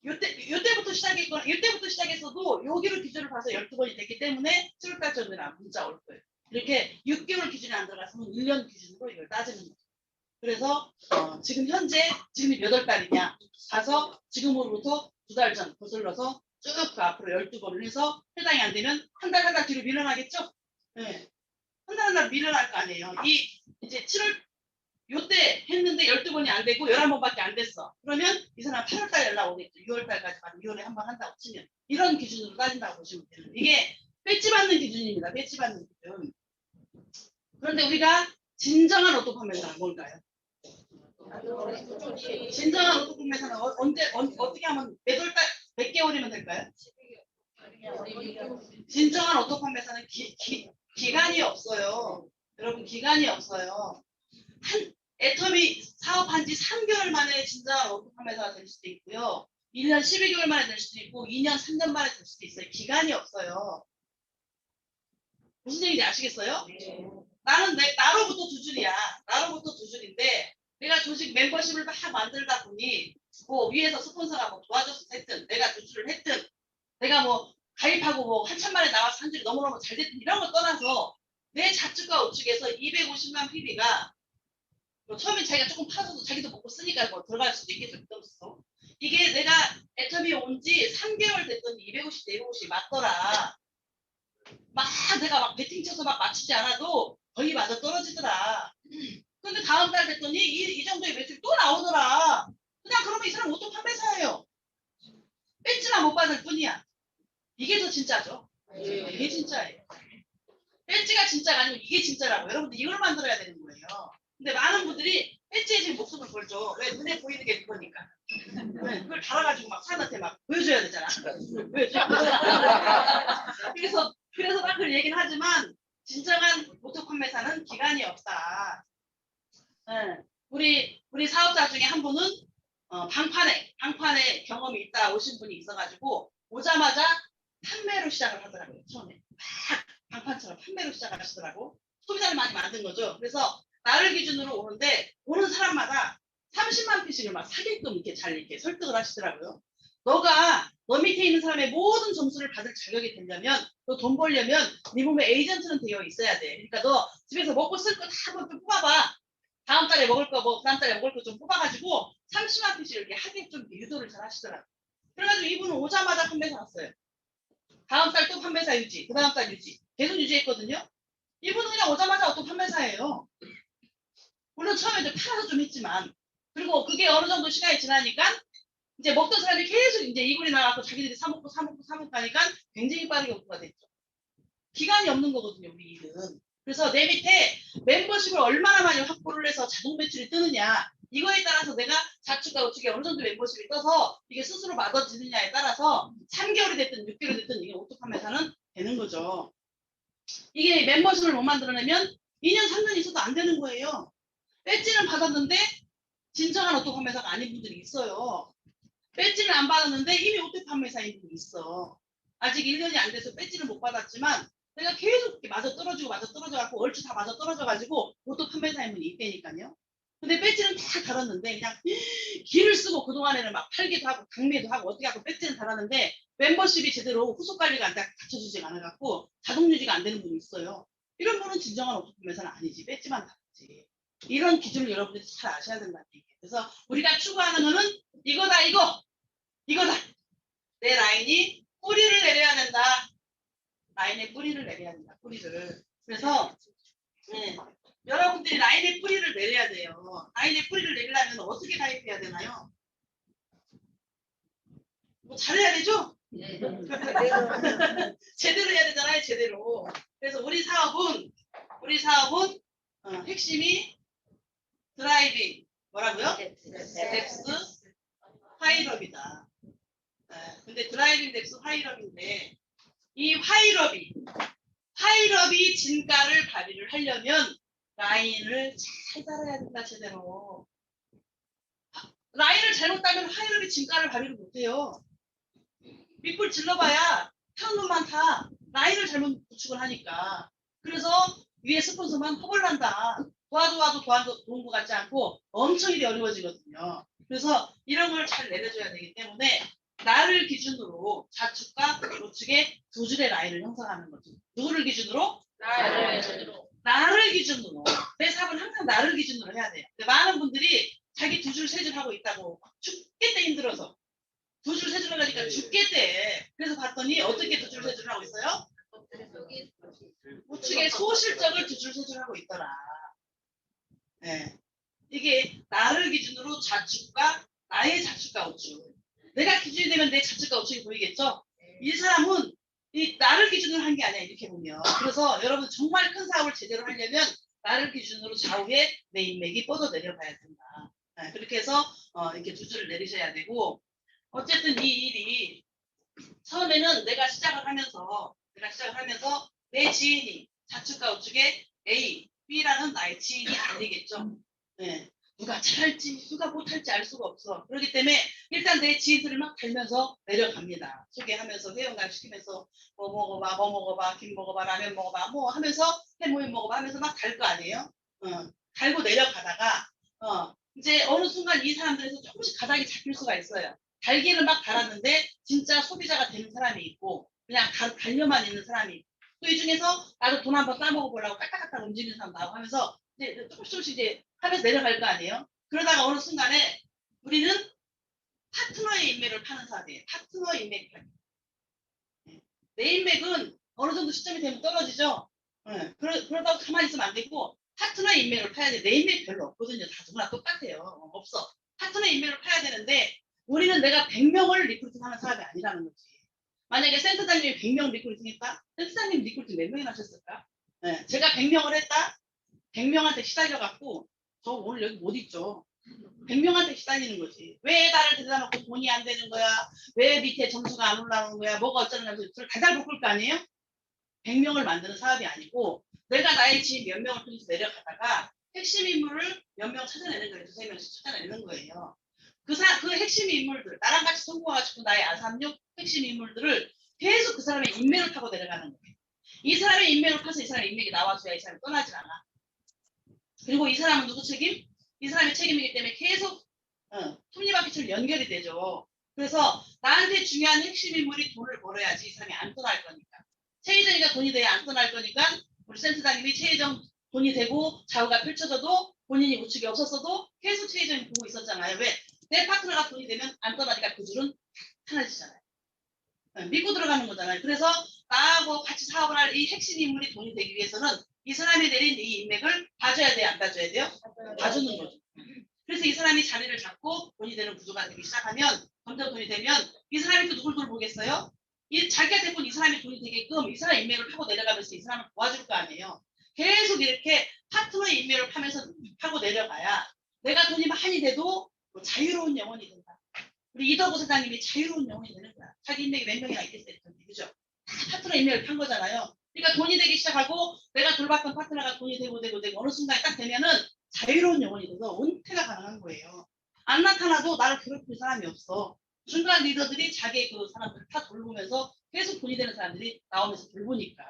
요때부터 시작했거나 요때부터 시작했어도 여기를 기준으로 봐서 12번이 됐기 때문에 7월달 정도에 아마 문자 올 거예요. 이렇게 6개월 기준이 안 들어갔으면 1년 기준으로 이걸 따지는 거죠. 그래서 지금 현재 지금이 몇 월달이냐 가서 지금으로부터 2달 전 거슬러서 쭉 그 앞으로 12번을 해서 해당이 안 되면 한 달 뒤로 밀려나겠죠? 네. 한 달 밀려날 거 아니에요. 이제 7월 요때 했는데 12번이 안 되고 11번밖에 안 됐어. 그러면 이 사람 8월달 연락 오겠죠. 6월달까지 만 6월에 한 번 한다고 치면 이런 기준으로 따진다고 보시면 돼요. 이게 배지 받는 기준입니다. 배지 받는 기준. 그런데 우리가 진정한 오토 판매사는 뭘까요? 진정한 오토 판매사는 어떻게 하면 몇 개월이면 될까요? 진정한 오토 판매사는 기간이 없어요. 여러분 기간이 없어요. 애터미 사업한 지 3개월 만에 진정한 오토 판매사가 될 수도 있고요. 1년 12개월 만에 될 수도 있고 2년 3년 만에 될 수도 있어요. 기간이 없어요. 무슨 얘기인지 아시겠어요? 나로부터 2줄이야. 나로부터 2줄인데 내가 조직 멤버십을 막 만들다 보니 뭐 위에서 스폰서가 뭐 도와줘서 했든 내가 2줄을 했든 내가 뭐 가입하고 뭐 한참 만에 나와서 한 줄이 너무너무 잘 됐든 이런 거 떠나서 내 좌측과 우측에서 250만 PB가 뭐 처음에 자기가 조금 팔아서도 자기도 먹고 쓰니까 뭐 들어갈 수도 있겠죠. 없어. 이게 내가 애터미 온 지 3개월 됐더니 250, 450 맞더라. 막 내가 막 배팅 쳐서 막 맞추지 않아도 거의 맞아 떨어지더라. 근데 다음 달 됐더니 이 정도의 매출이 또 나오더라. 그냥 그러면 이 사람 오토 판매사예요. 배지만 못 받을 뿐이야. 이게 더 진짜죠. 이게 진짜예요. 배지가 진짜가 아니고 이게 진짜라고. 여러분들 이걸 만들어야 되는 거예요. 근데 많은 분들이 배지에 지금 목숨을 걸죠. 왜? 눈에 보이는 게 그거니까. 네, 그걸 달아가지고 막 사람한테 막 보여줘야 되잖아. 보여줘. 그래서 딱 그 얘기는 하지만 진정한 오토 판매사는 기간이 없다. 네, 우리 사업자 중에 한 분은 방판에 경험이 있다 오신 분이 있어가지고 오자마자 판매로 시작을 하더라고요. 처음에 막 방판처럼 판매로 시작을 하시더라고. 소비자를 많이 만든 거죠. 그래서 나를 기준으로 오는데 오는 사람마다 30만 피씩을 막 사게끔 이렇게 잘 이렇게 설득을 하시더라고요. 너 밑에 있는 사람의 모든 점수를 받을 자격이 되려면 너 돈 벌려면 네 몸에 에이전트는 되어 있어야 돼. 그러니까 너 집에서 먹고 쓸 거 다 한번 좀 뽑아봐. 다음 달에 먹을 거 뭐 그다음 달에 먹을 거 좀 뽑아가지고 30만 피씩 이렇게 하게 좀 유도를 잘 하시더라고요. 그래가지고 이분은 오자마자 판매사 왔어요. 다음 달 또 판매사 유지, 그 다음 달 유지. 계속 유지했거든요. 이분은 그냥 오자마자 어떤 판매사예요. 물론 처음에 좀 팔아서 좀 했지만 그리고 그게 어느 정도 시간이 지나니까 이제 먹던 사람이 계속 이제 이골이 나가고 자기들이 사먹고 하니까 굉장히 빠르게 오토가 됐죠. 기간이 없는 거거든요, 우리 일은. 그래서 내 밑에 멤버십을 얼마나 많이 확보를 해서 자동 매출이 뜨느냐 이거에 따라서 내가 좌측과 우측에 어느 정도 멤버십이 떠서 이게 스스로 맞아지느냐에 따라서 3개월이 됐든 6개월이 됐든 이게 오토 판매사는 되는 거죠. 이게 멤버십을 못 만들어내면 2년 3년 있어도 안 되는 거예요. 배지는 받았는데 진정한 오토 판매사가 아닌 분들이 있어요. 배지는 안 받았는데 이미 오토 판매사인 분이 있어. 아직 1년이 안 돼서 배지는 못 받았지만 내가 계속 이렇게 맞아 떨어져갖고 얼추 다 맞아 떨어져가지고 오토 판매사인 분이 있다니까요. 근데 배지는 다 달았는데 그냥 기를 쓰고 그동안에는 막 팔기도 하고 강매도 하고 어떻게 하고 배지는 달았는데 멤버십이 제대로 후속 관리가 안 갖춰지지가 않아갖고 자동 유지가 안 되는 분이 있어요. 이런 분은 진정한 오토 판매사는 아니지. 배지만 달았지. 이런 기준을 여러분들이 잘 아셔야 된다는 얘기예요. 그래서 우리가 추구하는 거는 이거다. 내 라인이 뿌리를 내려야 된다. 라인에 뿌리를 내려야 된다. 뿌리를. 그래서 여러분들이 라인에 뿌리를 내려야 돼요. 라인에 뿌리를 내려면 어떻게 가입해야 되나요? 뭐 잘해야 되죠? 제대로 해야 되잖아요. 제대로. 그래서 우리 사업은 우리 사업은 핵심이 드라이빙 뭐라고요? 뎁스 하이럽이다. 근데 드라이빙 뎁스 하이럽인데 이 하이럽이 진가를 발휘를 하려면 라인을 잘 따라야 된다 제대로. 라인을 잘못 따면 하이럽이 진가를 발휘를 못해요. 밑불 질러봐야 타는 놈만 타. 라인을 잘못 구축을 하니까. 그래서 위에 스폰서만 허벌난다. 도와도 좋은 것 같지 않고 엄청 일이 어려워지거든요. 그래서 이런 걸 잘 내려줘야 되기 때문에 나를 기준으로 좌측과 우측에 두 줄의 라인을 형성하는 거죠. 누구를 기준으로? 나를 기준으로. 내 사업은 항상 나를 기준으로 해야 돼요. 근데 많은 분들이 자기 두 줄, 세 줄 하고 있다고 죽겠대 힘들어서. 두 줄, 세 줄 하니까 죽겠대. 그래서 봤더니 어떻게 두 줄, 세 줄 하고 있어요? 우측에 소실적을 두 줄, 세 줄 하고 있더라. 네. 이게 나를 기준으로 좌측과 나의 좌측과 우측. 내가 기준이 되면 내 좌측과 우측이 보이겠죠? 이 사람은 이 나를 기준으로 한 게 아니야 이렇게 보면. 그래서 여러분 정말 큰 사업을 제대로 하려면 나를 기준으로 좌우에 내 인맥이 뻗어 내려가야 된다. 네, 그렇게 해서 이렇게 두 줄을 내리셔야 되고 어쨌든 이 일이 처음에는 내가 시작을 하면서 내 지인이 좌측과 우측에 A, B라는 나의 지인이 달리겠죠. 네. 누가 잘할지 누가 못할지 알 수가 없어. 그렇기 때문에 일단 내 지인들을 막 달면서 내려갑니다. 소개하면서 회원가입 시키면서 뭐 먹어봐 김 먹어봐 라면 먹어봐 뭐 하면서 해모임 먹어봐 하면서 막 달 거 아니에요. 달고 내려가다가 이제 어느 순간 이 사람들에서 조금씩 가닥이 잡힐 수가 있어요. 달기를 막 달았는데 진짜 소비자가 되는 사람이 있고 그냥 달려만 있는 사람이 있고 또 이 중에서 나도 돈 한번 따먹어 보려고 까딱까딱 움직이는 사람 나오고 하면서 이제 조금씩 이제 하면서 내려갈 거 아니에요. 그러다가 어느 순간에 우리는 파트너의 인맥을 파는 사람이에요. 파트너 인맥 파기. 내 인맥은 어느 정도 시점이 되면 떨어지죠. 그러다가 가만히 있으면 안 되고 파트너의 인맥을 파야 돼. 내 인맥 별로 없거든요. 다 누구나 똑같아요. 없어. 파트너의 인맥을 파야 되는데 우리는 내가 100명을 리크루팅하는 사람이 아니라는 거지. 만약에 센터장님이 100명 리크루팅했다? 센터장님 리크루팅 몇 명이나 하셨을까? 제가 100명을 했다? 100명한테 시달려갖고 저 오늘 여기 못 있죠. 100명한테 시달리는 거지. 왜 나를 데려다 놓고 돈이 안 되는 거야? 왜 밑에 점수가 안 올라오는 거야? 뭐가 어쩌냐면서 달달 볶을 거 아니에요? 100명을 만드는 사업이 아니고 내가 나의 지인 몇 명을 통해서 내려가다가 핵심 인물을 몇 명 찾아내는 거예요. 두세 명씩 찾아내는 거예요. 그 핵심 인물들, 나랑 같이 성공하고 싶은 나의 R36 핵심 인물들을 계속 그 사람의 인맥을 타고 내려가는 거예요. 이 사람의 인맥을 타서 이 사람의 인맥이 나와줘야 이 사람이 떠나질 않아. 그리고 이 사람은 누구 책임? 이 사람의 책임이기 때문에 계속 톱니바퀴처럼 연결이 되죠. 그래서 나한테 중요한 핵심 인물이 돈을 벌어야지 이 사람이 안 떠날 거니까. 최희정이가 돈이 돼야 안 떠날 거니까 우리 센터장님이 최희정 돈이 되고 좌우가 펼쳐져도 본인이 우측이 없었어도 계속 최희정이 보고 있었잖아요. 왜? 내 파트너가 돈이 되면 안 떠나니까 그 줄은 하나지잖아요. 믿고 들어가는 거잖아요. 그래서 나하고 같이 사업을 할 이 핵심 인물이 돈이 되기 위해서는 이 사람이 내린 이 인맥을 봐줘야 돼요? 안 봐줘야 돼요? 봐주는 거죠. 그래서 이 사람이 자리를 잡고 돈이 되는 구조가 되기 시작하면 점점 돈이 되면 이 사람이 또 누굴 돌보겠어요? 자기가 됐고 이 사람이 돈이 되게끔 이 사람 인맥을 파고 내려가면서 이 사람을 도와줄 거 아니에요. 계속 이렇게 파트너의 인맥을 파면서 파고 내려가야 내가 돈이 많이 돼도 뭐 자유로운 영혼이 된다. 우리 이덕우 사장님이 자유로운 영혼이 되는 거야. 자기 인맥이 몇 명이나 있겠어요. 그죠? 다 파트너 인맥을 판 거잖아요. 그러니까 돈이 되기 시작하고 내가 돌봤던 파트너가 돈이 되고 어느 순간에 딱 되면은 자유로운 영혼이 돼서 은퇴가 가능한 거예요. 안 나타나도 나를 괴롭힐 사람이 없어. 중간 리더들이 자기 그 사람들을 다 돌보면서 계속 돈이 되는 사람들이 나오면서 돌보니까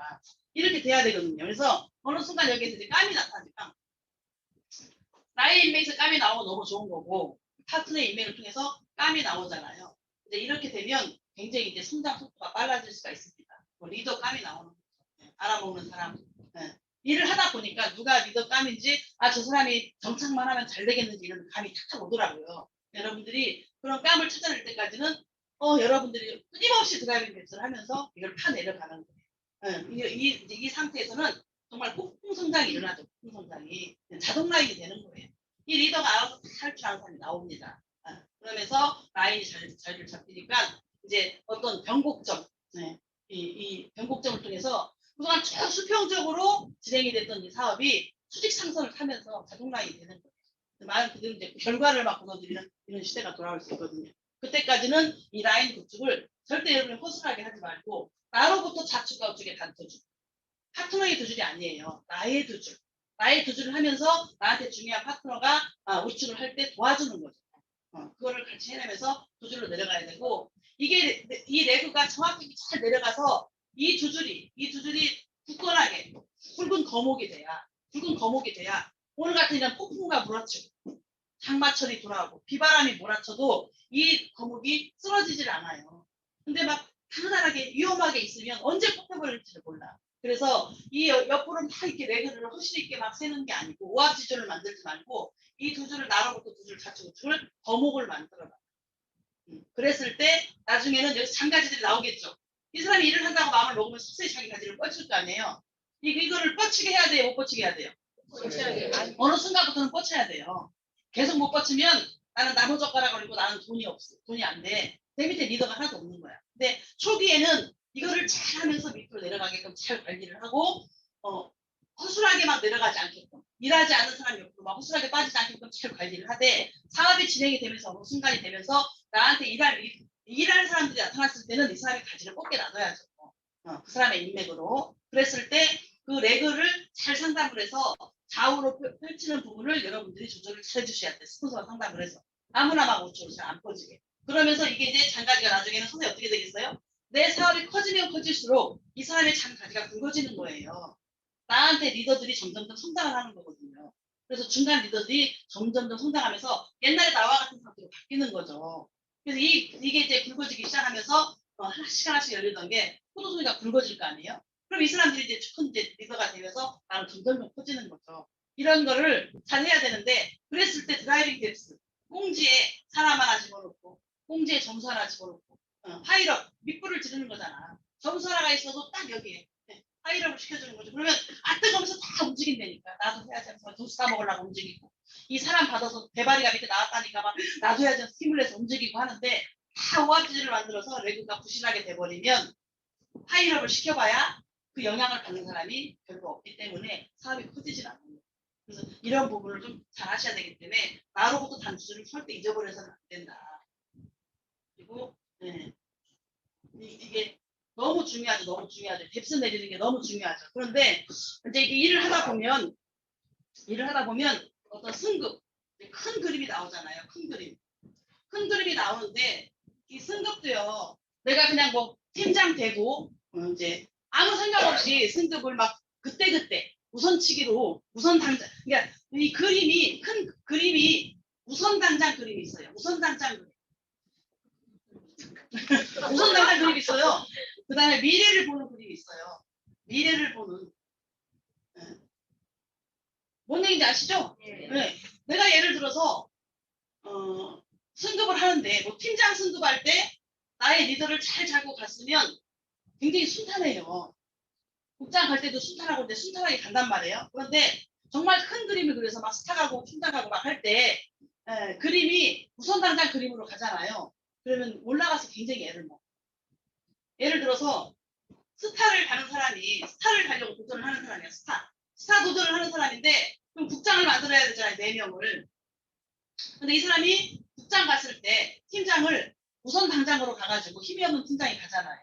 이렇게 돼야 되거든요. 그래서 어느 순간 여기에서 이제 깜이 나타나니까 나의 인맥에서 깜이 나오면 너무 좋은 거고 파트너의 인맥을 통해서 깜이 나오잖아요. 이제 이렇게 되면 굉장히 이제 성장 속도가 빨라질 수가 있습니다. 뭐 리더 깜이 나오는 거죠. 알아먹는 사람. 일을 하다 보니까 누가 리더 깜인지 저 사람이 정착만 하면 잘 되겠는지 이런 감이 탁탁 오더라고요. 여러분들이 그런 깜을 찾아낼 때까지는 여러분들이 끊임없이 드라이빙 랩스를 하면서 이걸 파내려가는 거예요. 이 상태에서는 정말 폭풍 성장이 일어나죠. 폭풍 성장이 자동 라인이 되는 거예요. 이 리더가 알아서 할 줄 아는 사람이 나옵니다. 그러면서 라인이 자리를 잡히니까 이제 어떤 변곡점, 이 변곡점을 통해서 그동안 쭉 수평적으로 진행이 됐던 이 사업이 수직 상승을 타면서 자동 라인이 되는 거예요. 말 그대로 이제 결과를 막 거둬들이는 이런 시대가 돌아올 수 있거든요. 그때까지는 이 라인 구축을 절대 여러분이 허술하게 하지 말고 나로부터 자축과 우측에 단 두 줄. 파트너의 두 줄이 아니에요. 나의 두 줄. 나의 두 줄을 하면서 나한테 중요한 파트너가 우측을 할 때 도와주는 거죠. 그거를 같이 해내면서 두 줄로 내려가야 되고 이게 이 레그가 정확히 잘 내려가서 이 두 줄이 굳건하게 굵은 거목이 돼야 오늘 같은 이런 폭풍과 몰아치고 장마철이 돌아오고 비바람이 몰아쳐도 이 거목이 쓰러지질 않아요. 근데 막 단단하게 위험하게 있으면 언제 뽑혀버릴지 몰라. 그래서 이 옆으로는 다 이렇게 레그를 허실 있게 막 세는 게 아니고 오합지졸을 만들지 말고 이 두 줄을 나로부터 두 줄 좌측 우측을 거목을 만들어라. 그랬을 때 나중에는 여기서 장가지들이 나오겠죠. 이 사람이 일을 한다고 마음을 먹으면 서서히 자기 가지를 뻗칠 거 아니에요. 이거를 뻗치게 해야 돼요? 못 뻗치게 해야 돼요? 어느 순간부터는 뻗쳐야 돼요. 계속 못 뻗치면 나는 나무젓가락을 들고 나는 돈이 없어. 돈이 안 돼. 내 밑에 리더가 하나도 없는 거야. 근데 초기에는 이거를 잘 하면서 밑으로 내려가게끔 잘 관리를 하고 허술하게 막 내려가지 않게끔 일하지 않는 사람 옆으로 막 허술하게 빠지지 않게끔 잘 관리를 하되 사업이 진행이 되면서 어느 순간이 되면서 나한테 일할 사람들이 나타났을 때는 이 사람이 가지를 뻗게 놔둬야죠. 그 사람의 인맥으로. 그랬을 때 그 레그를 잘 상담을 해서 좌우로 펼치는 부분을 여러분들이 조절을 잘 해주셔야 돼요. 스폰서가 상담을 해서. 아무나 막 우측으로 잘 안 뻗지게. 그러면서 이게 이제 장가지가 나중에는 손에 어떻게 되겠어요? 내 사업이 커지면 커질수록 이 사람의 장가지가 굵어지는 거예요. 나한테 리더들이 점점 더 성장을 하는 거거든요. 그래서 중간 리더들이 점점 더 성장하면서 옛날에 나와 같은 상태로 바뀌는 거죠. 그래서 이게 이제 굵어지기 시작하면서 하나씩 열리던 게 포도송이가 굵어질 거 아니에요? 그럼 이 사람들이 이제 큰 이제 리더가 되면서 나는 점점 더 커지는 거죠. 이런 거를 잘 해야 되는데 그랬을 때 드라이빙 뎁스 꽁지에 사람 하나 집어넣고 꽁지에 점수 하나 집어넣고 파일업 밑불을 지르는 거잖아. 점수 하나가 있어도 딱 여기에 파일업을 시켜주는 거죠. 그러면 뜨거우면서 다 움직인다니까. 나도 해야지 하면서 도수 다 먹으려고 움직이고 이 사람 받아서 대바리가 밑에 나왔다니까 막 나도 해야지 해서 힘을 내서 움직이고 하는데 다 오합지졸을 만들어서 레그가 부실하게 돼버리면 파일업을 시켜봐야 그 영향을 받는 사람이 별로 없기 때문에 사업이 커지질 않는 거예요. 그래서 이런 부분을 좀 잘 하셔야 되기 때문에 나로부터 단추를 절대 잊어버려서는 안 된다. 그리고 이게 너무 중요하죠. 너무 중요하죠. 뎁스 내리는 게 너무 중요하죠. 그런데 이제 일을 하다 보면 어떤 승급, 큰 그림이 나오잖아요. 큰 그림이 나오는데 이 승급도요. 내가 그냥 뭐 팀장 되고 이제 아무 생각 없이 승급을 막 그때 우선치기로 우선 당장 그러니까 이 그림이 큰 그림이 우선 당장 그림이 있어요. 우선 당장 그림이 있어요. 그 다음에 미래를 보는 그림이 있어요. 미래를 보는. 뭔 얘기인지 아시죠? 네. 내가 예를 들어서 승급을 하는데 뭐 팀장 승급할 때 나의 리더를 잘 잡고 갔으면 굉장히 순탄해요. 국장 갈 때도 순탄하고 근데 순탄하게 간단 말이에요. 그런데 정말 큰 그림을 그려서 막 스타가고 팀장가고 막 할 때 그림이 우선 당장 그림으로 가잖아요. 그러면 올라가서 굉장히 애를 먹어. 예를 들어서 스타를 가는 사람이 스타를 가려고 도전을 하는 사람이야. 스타 도전을 하는 사람인데 그럼 국장을 만들어야 되잖아요. 4명을. 근데 이 사람이 국장 갔을 때 팀장을 우선 당장으로 가가지고 힘이 없는 팀장이 가잖아요.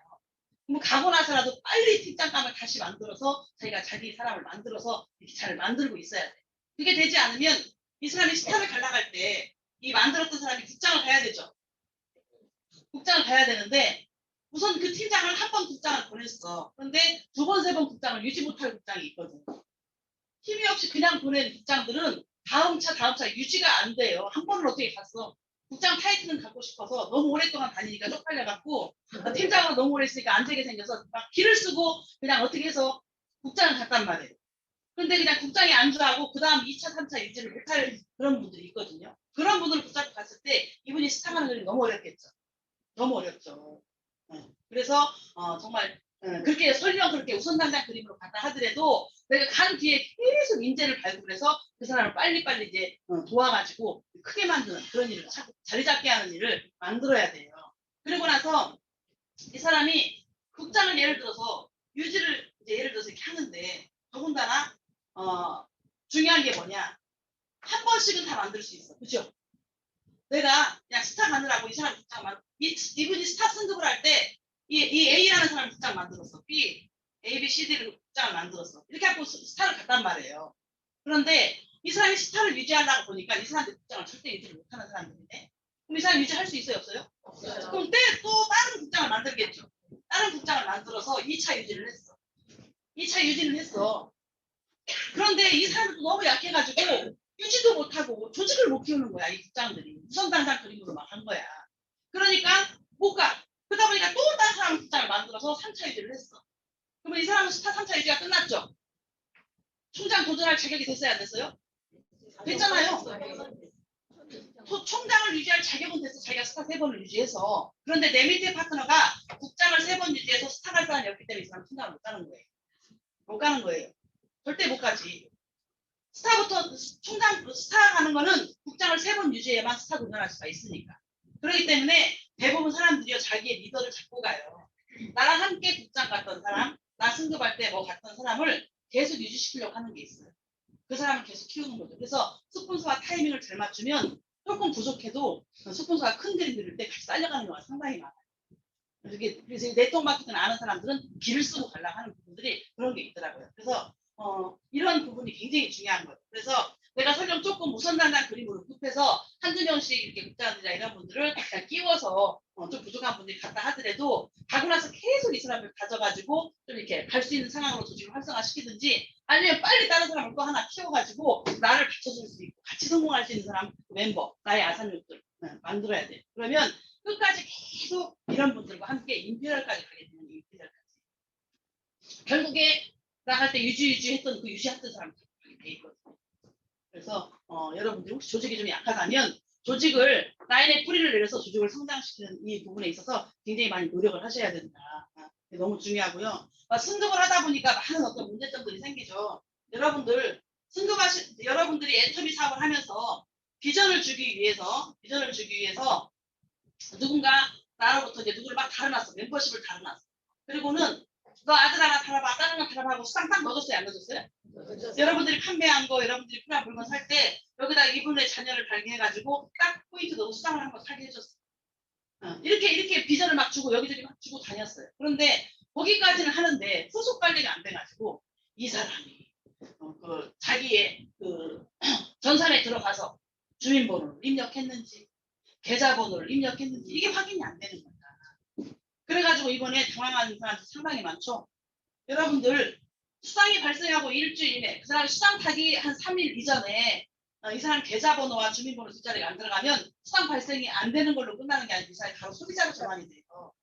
그럼 가고 나서라도 빨리 팀장감을 다시 만들어서 자기가 자기 사람을 만들어서 이렇게 잘 만들고 있어야 돼. 그게 되지 않으면 이 사람이 스타를 갈라갈 때 이 만들었던 사람이 국장을 가야 되죠. 국장을 가야 되는데 우선 그 팀장을 한 번 국장을 보냈어. 그런데 2번, 3번 국장을 유지 못할 국장이 있거든. 힘이 없이 그냥 보낸 국장들은 다음 차 유지가 안 돼요. 한 번은 어떻게 갔어. 국장 타이틀은 갖고 싶어서 너무 오랫동안 다니니까 쪽팔려갖고 팀장으로 너무 오래 있으니까 안 되게 생겨서 막 길을 쓰고 그냥 어떻게 해서 국장을 갔단 말이에요. 근데 그냥 국장이 안주하고 그 다음 2차, 3차 유지를 못할 그런 분들이 있거든요. 그런 분들을 붙잡고 갔을 때 이분이 스타가는 건 너무 어렵겠죠. 너무 어렵죠. 그래서 정말 그렇게 설령 그렇게 우선당장 그림으로 갔다 하더라도 내가 간 뒤에 계속 인재를 발굴해서 그 사람을 빨리빨리 이제 도와가지고 크게 만드는 그런 일을 자리 잡게 하는 일을 만들어야 돼요. 그리고 나서 이 사람이 국장을 예를 들어서 유지를 이제 예를 들어서 이렇게 하는데 더군다나 중요한 게 뭐냐? 한 번씩은 다 만들 수 있어. 그죠? 내가 그냥 스타 가느라고 이 사람 국장 이분이 스타 승급을 할 때 이 A라는 사람 국장 만들었어. B, A, B, C, D를 국장을 만들었어. 이렇게 하고 스타를 갔단 말이에요. 그런데 이 사람이 스타를 유지하려고 보니까 이 사람들 국장을 절대 유지를 못하는 사람들인데 그럼 이 사람 유지할 수 있어요? 없어요? 없어요. 그럼 또 다른 국장을 만들겠죠. 다른 국장을 만들어서 2차 유지를 했어. 2차 유지를 했어. 그런데 이 사람도 너무 약해가지고 유지도 못하고 조직을 못 키우는 거야. 이 국장들이. 우선당장 그림으로 막 한 거야. 그러니까 못 가. 그러다 보니까 또 다른 사람 국장을 만들어서 3차 유지를 했어. 그러면 이 사람은 스타 3차 유지가 끝났죠. 총장 도전할 자격이 됐어요? 안 됐어요? 됐잖아요. 총장을 유지할 자격은 됐어. 자기가 스타 3번을 유지해서. 그런데 내 밑에 파트너가 국장을 3번 유지해서 스타 갈 사람이 없기 때문에 이 사람 총장을 못 가는 거예요. 못 가는 거예요. 절대 못 가지. 스타부터 총장 스타 가는 거는 국장을 3번 유지해야만 스타 도전할 수가 있으니까. 그렇기 때문에 대부분 사람들이요 자기의 리더를 잡고 가요. 나랑 함께 국장 갔던 사람, 나 승급할 때 뭐 갔던 사람을 계속 유지시키려고 하는 게 있어요. 그 사람을 계속 키우는 거죠. 그래서 스폰서와 타이밍을 잘 맞추면 조금 부족해도 스폰서가 큰 그림 그릴 때 같이 딸려가는 경우가 상당히 많아요. 그래서 네트워크 마케팅을 아는 사람들은 길을 쓰고 가려고 하는 부분들이 그런 게 있더라고요. 그래서 이런 부분이 굉장히 중요한 거예요. 그래서 내가 설령 조금 우선단단 그림으로 급해서 한두 명씩 이렇게 국장들이나 이런 분들을 그냥 끼워서 좀 부족한 분들이 갔다 하더라도 가고 나서 계속 이 사람을 가져가지고 좀 이렇게 갈 수 있는 상황으로 조직을 활성화시키든지 아니면 빨리 다른 사람을 또 하나 키워가지고 나를 받쳐줄 수 있고 같이 성공할 수 있는 사람 멤버 나의 아산육들 만들어야 돼. 그러면 끝까지 계속 이런 분들과 함께 임페리얼까지 가게 되는 임페리얼까지. 결국에 나갈 때 유지했던 그 유지했던 사람들 가게 돼 있거든요. 그래서 여러분들 혹시 조직이 좀 약하다면 조직을 라인에 뿌리를 내려서 조직을 성장시키는 이 부분에 있어서 굉장히 많이 노력을 하셔야 된다. 너무 중요하고요. 승급을 하다 보니까 많은 어떤 문제점들이 생기죠. 여러분들이 애터미 사업을 하면서 비전을 주기 위해서 누군가 나로부터 이제 누구를 막 달아놨어. 멤버십을 달아놨어. 그리고는 너 아들 하나 달아봐, 아들 하나 달아봐 하고 수당 딱 넣어줬어요? 안 넣어줬어요? 여러분들이 판매한 거, 여러분들이 필요한 물건 살 때 여기다 이분의 자녀를 발견해가지고 딱 포인트 넣고 수당을 한번 사게 해줬어. 이렇게 비전을 막 주고 여기저기 막 주고 다녔어요. 그런데 거기까지는 하는데 후속 관리가 안 돼가지고 이 사람이 자기의 전산에 들어가서 주민번호를 입력했는지 계좌번호를 입력했는지 이게 확인이 안 되는 거야. 그래가지고 이번에 당황하는 사람들 상당히 많죠. 여러분들 수당이 발생하고 일주일 이내 그 사람이 수당 타기 한 3일 이전에 이 사람 계좌번호와 주민번호 뒷자리가 안 들어가면 수당 발생이 안 되는 걸로 끝나는 게 아니고 이 사람이 바로 소비자로 전환이 돼요.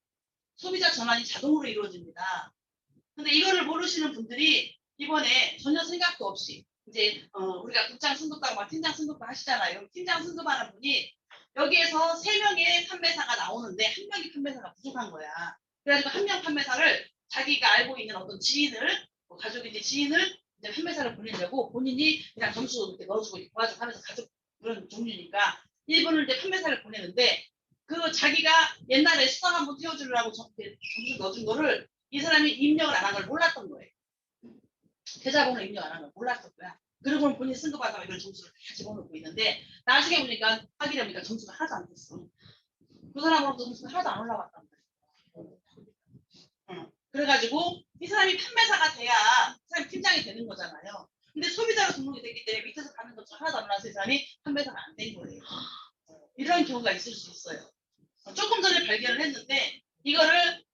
소비자 전환이 자동으로 이루어집니다. 근데 이거를 모르시는 분들이 이번에 전혀 생각도 없이 이제 우리가 국장 승급하고 막 팀장 승급도 하시잖아요. 팀장 승급하는 분이 여기에서 3명의 판매사가 나오는데 1명의 판매사가 부족한 거야. 그래가지고 1명 판매사를 자기가 알고 있는 어떤 지인을 가족인지 지인을 이제 판매사를 보내려고 본인이 그냥 점수 이렇게 넣어주고 도와주고 하면서 가족 그런 종류니까 일본을 이제 판매사를 보내는데 그 자기가 옛날에 수당 한번 태워주려고 점수 넣어준 거를 이 사람이 입력을 안 한 걸 몰랐던 거예요. 계좌번호 입력 안 한 걸 몰랐던 거야. 그리고 본인 승급하다가 이런 점수를 다 집어넣고 있는데 나중에 보니까 확인해 보니까 점수가 하나도 안 됐어. 그 사람으로부터 점수가 하나도 안 올라갔단 말이야. 그래가지고 이 사람이 판매사가 돼야 이 사람이 팀장이 되는 거잖아요. 근데 소비자로 등록이 됐기 때문에 밑에서 받는 점수 하나도 안 올라서 이 사람이 판매사가 안 된 거예요. 이런 경우가 있을 수 있어요. 조금 전에 발견을 했는데 이거를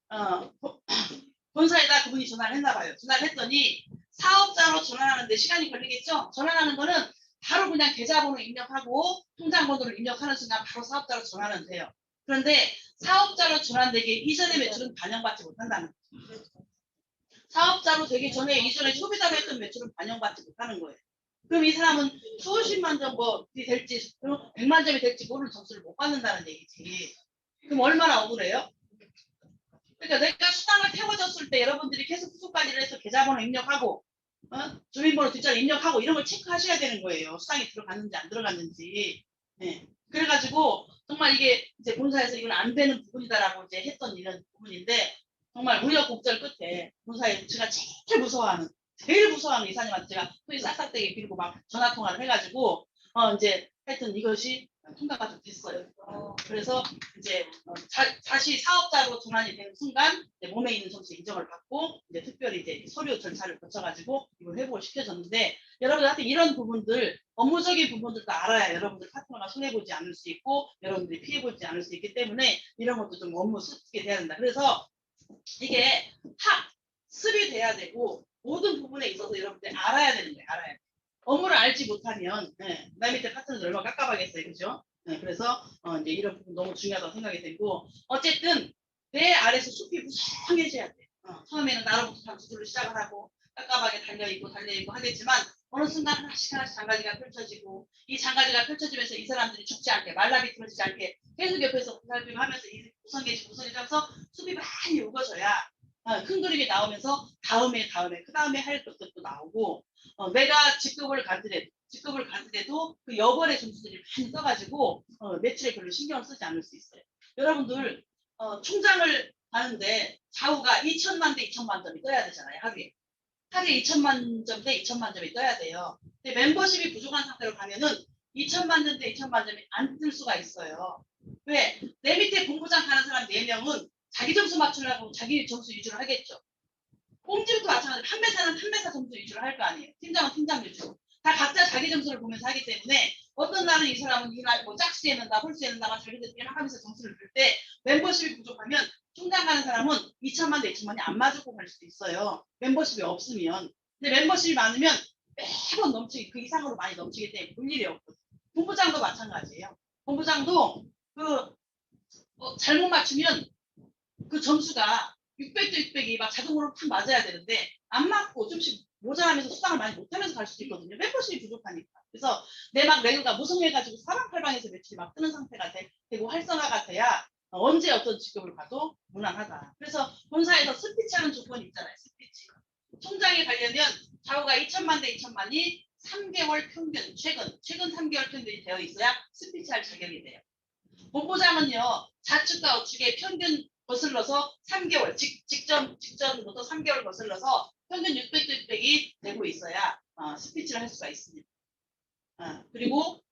본사에다 그분이 전화를 했나 봐요. 전화를 했더니 사업자로 전환하는데 시간이 걸리겠죠? 전환하는 거는 바로 그냥 계좌번호 입력하고 통장번호를 입력하는 순간 바로 사업자로 전환은 돼요. 그런데 사업자로 전환되기 이전의 매출은 반영받지 못한다는 거죠. 사업자로 되기 전에 이전에 소비자로 했던 매출은 반영받지 못하는 거예요. 그럼 이 사람은 수십만 점이 될지 100만 점이 될지 모르는 점수를 못 받는다는 얘기지. 그럼 얼마나 억울해요? 그러니까 내가 수당을 태워줬을 때 여러분들이 계속 후속 관리를 해서 계좌번호 입력하고 주민번호 뒷자리 입력하고 이런 걸 체크하셔야 되는 거예요. 수당이 들어갔는지 안 들어갔는지. 네. 그래가지고 정말 이게 이제 본사에서 이건 안 되는 부분이다라고 이제 했던 이런 부분인데 정말 우여곡절 끝에 본사에 제가 제일 무서워하는 이사님한테 제가 손이 싹싹대게 빌고 막 전화 통화를 해가지고 이제 하여튼 이것이 통과가 좀 됐어요. 그래서 이제 다시 사업자로 전환이 되는 순간 이제 몸에 있는 점수 인정을 받고 이제 특별히 이제 서류 절차를 거쳐가지고 이걸 회복을 시켜줬는데 여러분들한테 이런 부분들 업무적인 부분들도 알아야 여러분들 파트너가 손해보지 않을 수 있고 여러분들이 피해보지 않을 수 있기 때문에 이런 것도 좀 업무 수습이 돼야 된다. 그래서 이게 학습이 돼야 되고 모든 부분에 있어서 여러분들이 알아야 되는 거예요. 알아야 돼. 업무를 알지 못하면 나 밑에 파트너들 얼마나 깝깝하겠어요. 그죠? 그래서 이제 이런 부분 너무 중요하다고 생각이 되고 어쨌든 내 아래서 숲이 무성해져야 돼. 처음에는 나로부터 잠수들로 시작을 하고 깝깝하게 달려있고 하겠지만 어느 순간 하나씩 장가지가 펼쳐지고 이 장가지가 펼쳐지면서 이 사람들이 죽지 않게 말라비틀어지지 않게 계속 옆에서 보살핌하면서 무성해지면서 숲이 많이 우거져야 큰 그림이 나오면서 다음에 그 다음에 할 것들도 나오고 내가 직급을 가더라도 그 여벌의 점수들이 많이 떠가지고 매출에 별로 신경을 쓰지 않을 수 있어요. 여러분들 총장을 가는데 좌우가 2천만 대 2천만 점이 떠야 되잖아요. 하루에 2천만 점 대 2천만 점이 떠야 돼요. 근데 멤버십이 부족한 상태로 가면은 2천만 점 대 2천만 점이 안 뜰 수가 있어요. 왜? 내 밑에 본부장 가는 사람 4명은 자기 점수 맞추려고 자기 점수 위주로 하겠죠. 꽁지부터 마찬가지로 판매사는 판매사 점수 위주로 할 거 아니에요. 팀장은 팀장 위주로. 다 각자 자기 점수를 보면서 하기 때문에 어떤 날은 이 사람은 이날 뭐 짝수에 넣는다, 홀수에 넣는다가 자기들끼리 하면서 점수를 줄 때 멤버십이 부족하면 총장 가는 사람은 2천만 대 2천만이 안 맞고 갈 수도 있어요. 멤버십이 없으면. 근데 멤버십이 많으면 매번 그 이상으로 많이 넘치기 때문에 볼 일이 없거든요. 본부장도 마찬가지예요. 본부장도 잘못 맞추면 그 점수가 600대 600이 막 자동으로 탁 맞아야 되는데 안 맞고 좀씩 모자라면서 수당을 많이 못하면서 갈 수도 있거든요. 멤버십이 부족하니까. 그래서 내 막 레그가 무성해가지고 사방팔방에서 매출이 막 뜨는 상태가 되고 활성화가 돼야 언제 어떤 직급을 가도 무난하다. 그래서 본사에서 스피치하는 조건이 있잖아요. 스피치. 총장에 가려면 좌우가 2천만 대 2천만이 3개월 평균, 최근 3개월 평균이 되어 있어야 스피치할 자격이 돼요. 본부장은요, 좌측과 우측의 평균 거슬러서 3개월, 직전부터 3개월 거슬러서 평균 600대 600이 되고 있어야 스피치를 할 수가 있습니다. 그리고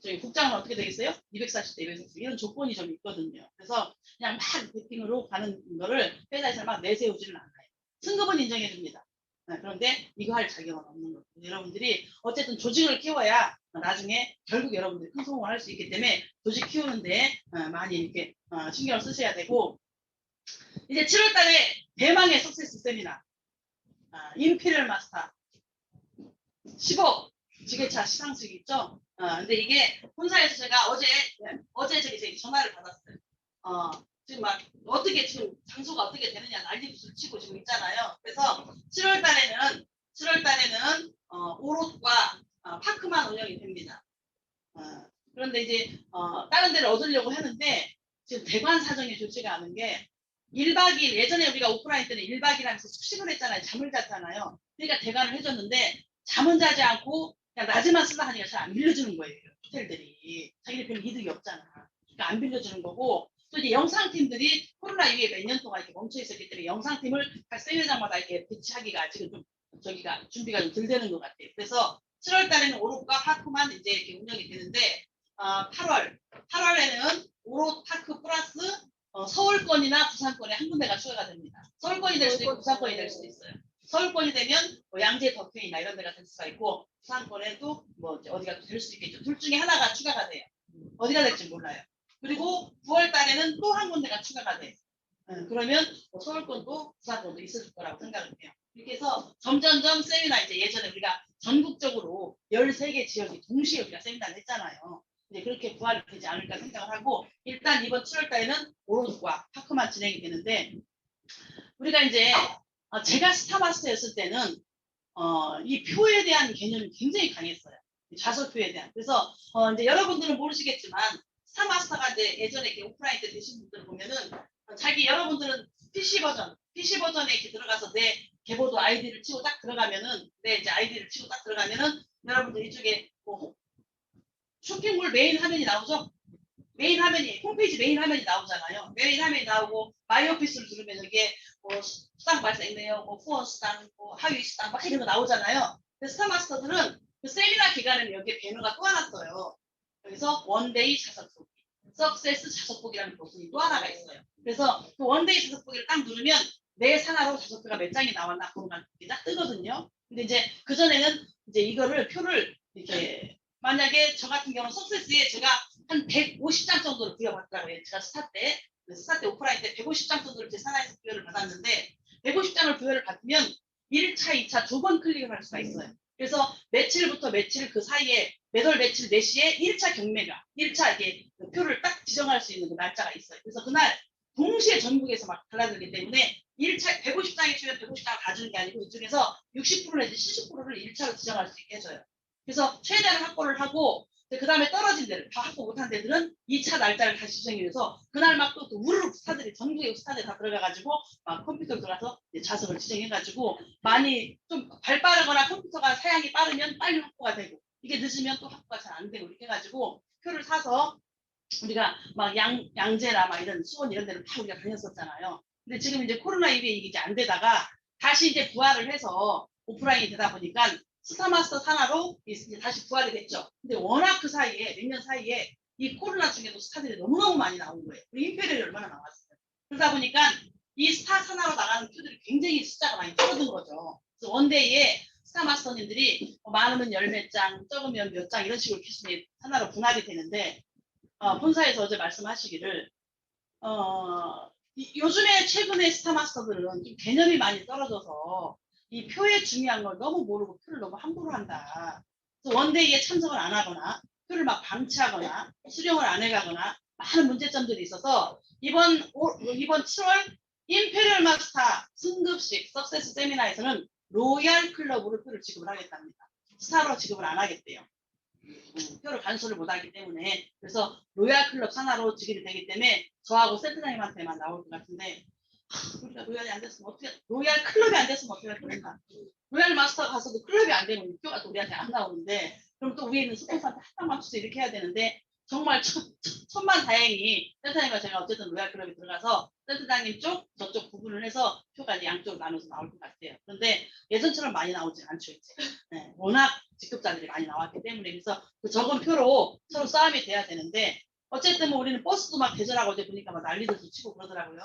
저희 국장은 어떻게 되겠어요? 240대 240 이런 조건이 좀 있거든요. 그래서 그냥 막 배팅으로 가는 거를 회사에서 막 내세우지는 않아요. 승급은 인정해 줍니다. 그런데 이거 할 자격은 없는 거예요. 여러분들이 어쨌든 조직을 키워야 나중에 결국 여러분들이 큰 성공을 할 수 있기 때문에 조직 키우는데 많이 이렇게 신경을 쓰셔야 되고 이제 7월 달에 대망의 석세스 세미나 임피리얼 마스터 10억 지게차 시상식 있죠? 근데 이게 본사에서 제가 어제 저기 전화를 받았어요. 지금 막 어떻게 지금 장소가 어떻게 되느냐 난리부터 치고 지금 있잖아요. 그래서 7월 달에는 오롯과 파크만 운영이 됩니다. 그런데 이제 다른 데를 얻으려고 하는데 지금 대관 사정이 좋지가 않은 게 1박 2일 예전에 우리가 오프라인 때는 1박 2일 하면서 숙식을 했잖아요. 잠을 잤잖아요. 그러니까 대관을 해줬는데 잠은 자지 않고 그냥 낮에만 쓰다 하니까 잘 안 빌려주는 거예요. 호텔들이. 자기들 별 이득이 없잖아. 그러니까 안 빌려주는 거고 또 이제 영상팀들이 코로나 이후에 몇 년 동안 이렇게 멈춰 있었기 때문에 영상팀을 각 세미나마다 이렇게 배치하기가 아직은 좀 준비가 좀 덜 되는 것 같아요. 그래서 7월 달에는 오롯과 파크만 이제 이렇게 운영이 되는데 8월에는 오롯 파크 플러스 서울권이나 부산권에 한 군데가 추가가 됩니다. 서울권이 될 수도 있고 부산권이 될 수도 있어요. 서울권이 되면 뭐 양재 덕회이나 이런 데가 될 수가 있고 부산권에도 뭐 어디가 될 수도 있겠죠. 둘 중에 하나가 추가가 돼요. 어디가 될지 몰라요. 그리고 9월 달에는 또 한 군데가 추가가 돼요. 그러면 뭐 서울권도 부산권도 있을 거라고 생각을 해요. 이렇게 해서 점점점 세미나 이제 예전에 우리가 전국적으로 13개 지역이 동시에 우리가 세미나를 했잖아요. 이제 그렇게 부활이 되지 않을까 생각을 하고 일단 이번 7월 달에는 오롯과 파크만 진행이 되는데 우리가 이제 제가 스타마스터였을 때는 이 표에 대한 개념이 굉장히 강했어요. 좌석표에 대한. 그래서 이제 여러분들은 모르시겠지만 스타마스터가 이제 예전에 이렇게 오프라인 때 되신 분들 보면은 여러분들은 PC 버전에 이렇게 들어가서 내 계보도 아이디를 치고 딱 들어가면은 내 이제 아이디를 치고 딱 들어가면은 여러분들 이쪽에 뭐 쇼핑몰 메인 화면이 나오죠? 메인 화면이 홈페이지 메인 화면이 나오잖아요. 메인 화면이 나오고 마이 오피스를 누르면 이게 뭐 수당 발생네요, 뭐 후원 수당, 뭐 하위 수당 막 이런 거 나오잖아요. 근데 스타마스터들은 그 세미나 기간에는 여기에 배너가 또 하나 떠요. 그래서 원데이 자석 보기, 석세스 자석 보기라는 버튼이 또 하나가 있어요. 그래서 그 원데이 자석 보기를 딱 누르면 내 산하로 자석표가 몇 장이 나왔나 그런 게 딱 뜨거든요. 근데 이제 그 전에는 이제 이거를 표를 이렇게 만약에 저 같은 경우는 석세스에 제가 한 150장 정도를 부여받더라고요. 제가 스타 때 오프라인 때 150장 정도를 제 산하에서 부여를 받았는데 150장을 부여를 받으면 1차, 2차 두 번 클릭을 할 수가 있어요. 그래서 며칠부터 며칠 그 사이에 매월 며칠 4시에 1차 경매가 1차 이게 표를 딱 지정할 수 있는 그 날짜가 있어요. 그래서 그날 동시에 전국에서 막 달라들기 때문에 1차 150장이 주면 150장을 다 주는 게 아니고 이쪽에서 60% 내지 70%를 1차로 지정할 수 있게 해줘요. 그래서 최대한 확보를 하고 그 다음에 떨어진 데를 다 확보 못한 데들은 2차 날짜를 다시 지정이 돼서 그날 막 또 우르르 스타들이 전국의 스타들이 다 들어가가지고 막 컴퓨터 들어가서 자석을 지정해가지고 많이 좀 발빠르거나 컴퓨터가 사양이 빠르면 빨리 확보가 되고 이게 늦으면 또 확보가 잘 안 되고 이렇게 해가지고 표를 사서 우리가 막 양재나 막 이런 수원 이런 데를 다 우리가 다녔었잖아요. 근데 지금 이제 코로나 이후에 이게 안 되다가 다시 이제 부활을 해서 오프라인이 되다 보니까 스타마스터 산하로 이제 다시 부활이 됐죠. 근데 워낙 그 사이에 몇 년 사이에 이 코로나 중에도 스타들이 너무너무 많이 나온 거예요. 우리 임페리얼이 얼마나 나왔어요. 그러다 보니까 이 스타 산하로 나가는 표들이 굉장히 숫자가 많이 줄어든 거죠. 그래서 원데이에 스타마스터님들이 많으면 10몇 장, 적으면 몇 장 이런 식으로 계속 하나로 분할이 되는데 본사에서 어제 말씀하시기를 요즘에 최근에 스타마스터들은 좀 개념이 많이 떨어져서 이 표의 중요한 걸 너무 모르고 표를 너무 함부로 한다. 그래서 원데이에 참석을 안 하거나 표를 막 방치하거나 수령을 안 해가거나 많은 문제점들이 있어서 이번 7월 임페리얼 마스터 승급식 석세스 세미나에서는 로얄 클럽으로 표를 지급을 하겠답니다. 스타로 지급을 안 하겠대요. 표를 간수를 못하기 때문에. 그래서 로얄 클럽 산하로 지급이 되기 때문에 저하고 센터장님한테만 나올 것 같은데 우리가 로얄이 안 됐으면 어떻게, 로얄 클럽이 안 됐으면 어떻게 할 건가. 로얄 마스터 가서도 클럽이 안 되면 표가 또 우리한테 안 나오는데 그럼 또 위에 있는 스폰서한테 한방 맞춰서 이렇게 해야 되는데 정말 천만 다행히 센터장님과 제가 어쨌든 로얄 클럽에 들어가서 센터장님 쪽 저쪽 부분을 해서 표가 양쪽으로 나눠서 나올 것 같아요. 그런데 예전처럼 많이 나오지 않죠 이제. 네, 워낙 직급자들이 많이 나왔기 때문에. 그래서 그 적은 표로 서로 싸움이 돼야 되는데 어쨌든 뭐 우리는 버스도 막 대절하고 어제 보니까 막 난리도 치고 그러더라고요.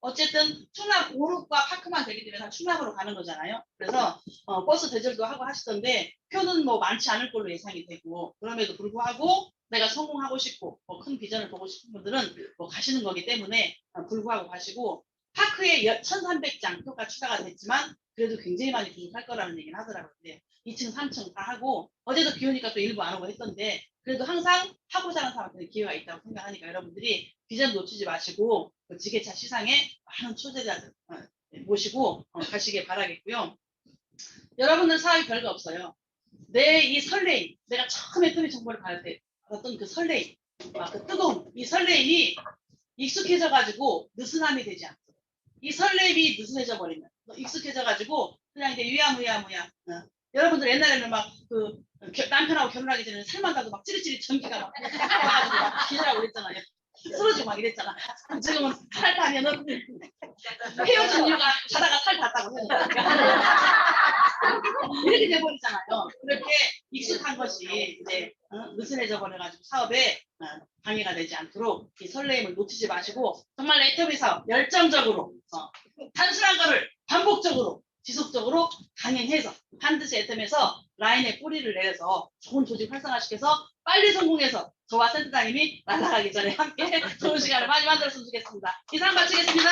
어쨌든 충남 오륙과 파크만 되기 때문에 다 충남으로 가는 거잖아요. 그래서 버스 대절도 하고 하시던데 표는 뭐 많지 않을 걸로 예상이 되고 그럼에도 불구하고 내가 성공하고 싶고 뭐 큰 비전을 보고 싶은 분들은 뭐 가시는 거기 때문에 불구하고 가시고 파크에 1300장 표가 추가가 됐지만 그래도 굉장히 많이 부족할 거라는 얘기는 하더라고요. 2층, 3층 다 하고 어제도 비 오니까 또 일부 안 오고 했던데 그래도 항상 하고자 하는 사람한테는 기회가 있다고 생각하니까 여러분들이 비전 놓치지 마시고 그 지게차 시상에 많은 초대자들 모시고 가시길 바라겠고요. 여러분들 사업이 별거 없어요. 내 이 설레임, 내가 처음에 터미 정보를 받을 때 받았던 그 설레임, 그 뜨거움, 이 설레임이 익숙해져가지고 느슨함이 되지 않고 이 설렘이 느슨해져 버리면 익숙해져가지고 그냥 이제 유야무야 여러분들 옛날에는 막 그 남편하고 결혼하기 전에 살만 가도 막 찌릿찌릿 전기가 막 와가지고 막 기절하고 그랬잖아요. 쓰러지고 막 이랬잖아. 지금은 살 타면은 헤어진 이유가 자다가 살 탔다고 이렇게 돼버리잖아요. 그렇게 익숙한 것이 이제 느슨해져 버려가지고 사업에 방해가 되지 않도록 이 설레임을 놓치지 마시고 정말 애터미 사업 열정적으로 단순한 거를 반복적으로 지속적으로 강행해서 반드시 애텀에서 라인에 뿌리를 내서 좋은 조직 활성화시켜서 빨리 성공해서 저와 센터장님이 날아가기 전에 함께 좋은 시간을 많이 만들었으면 좋겠습니다. 이상 마치겠습니다.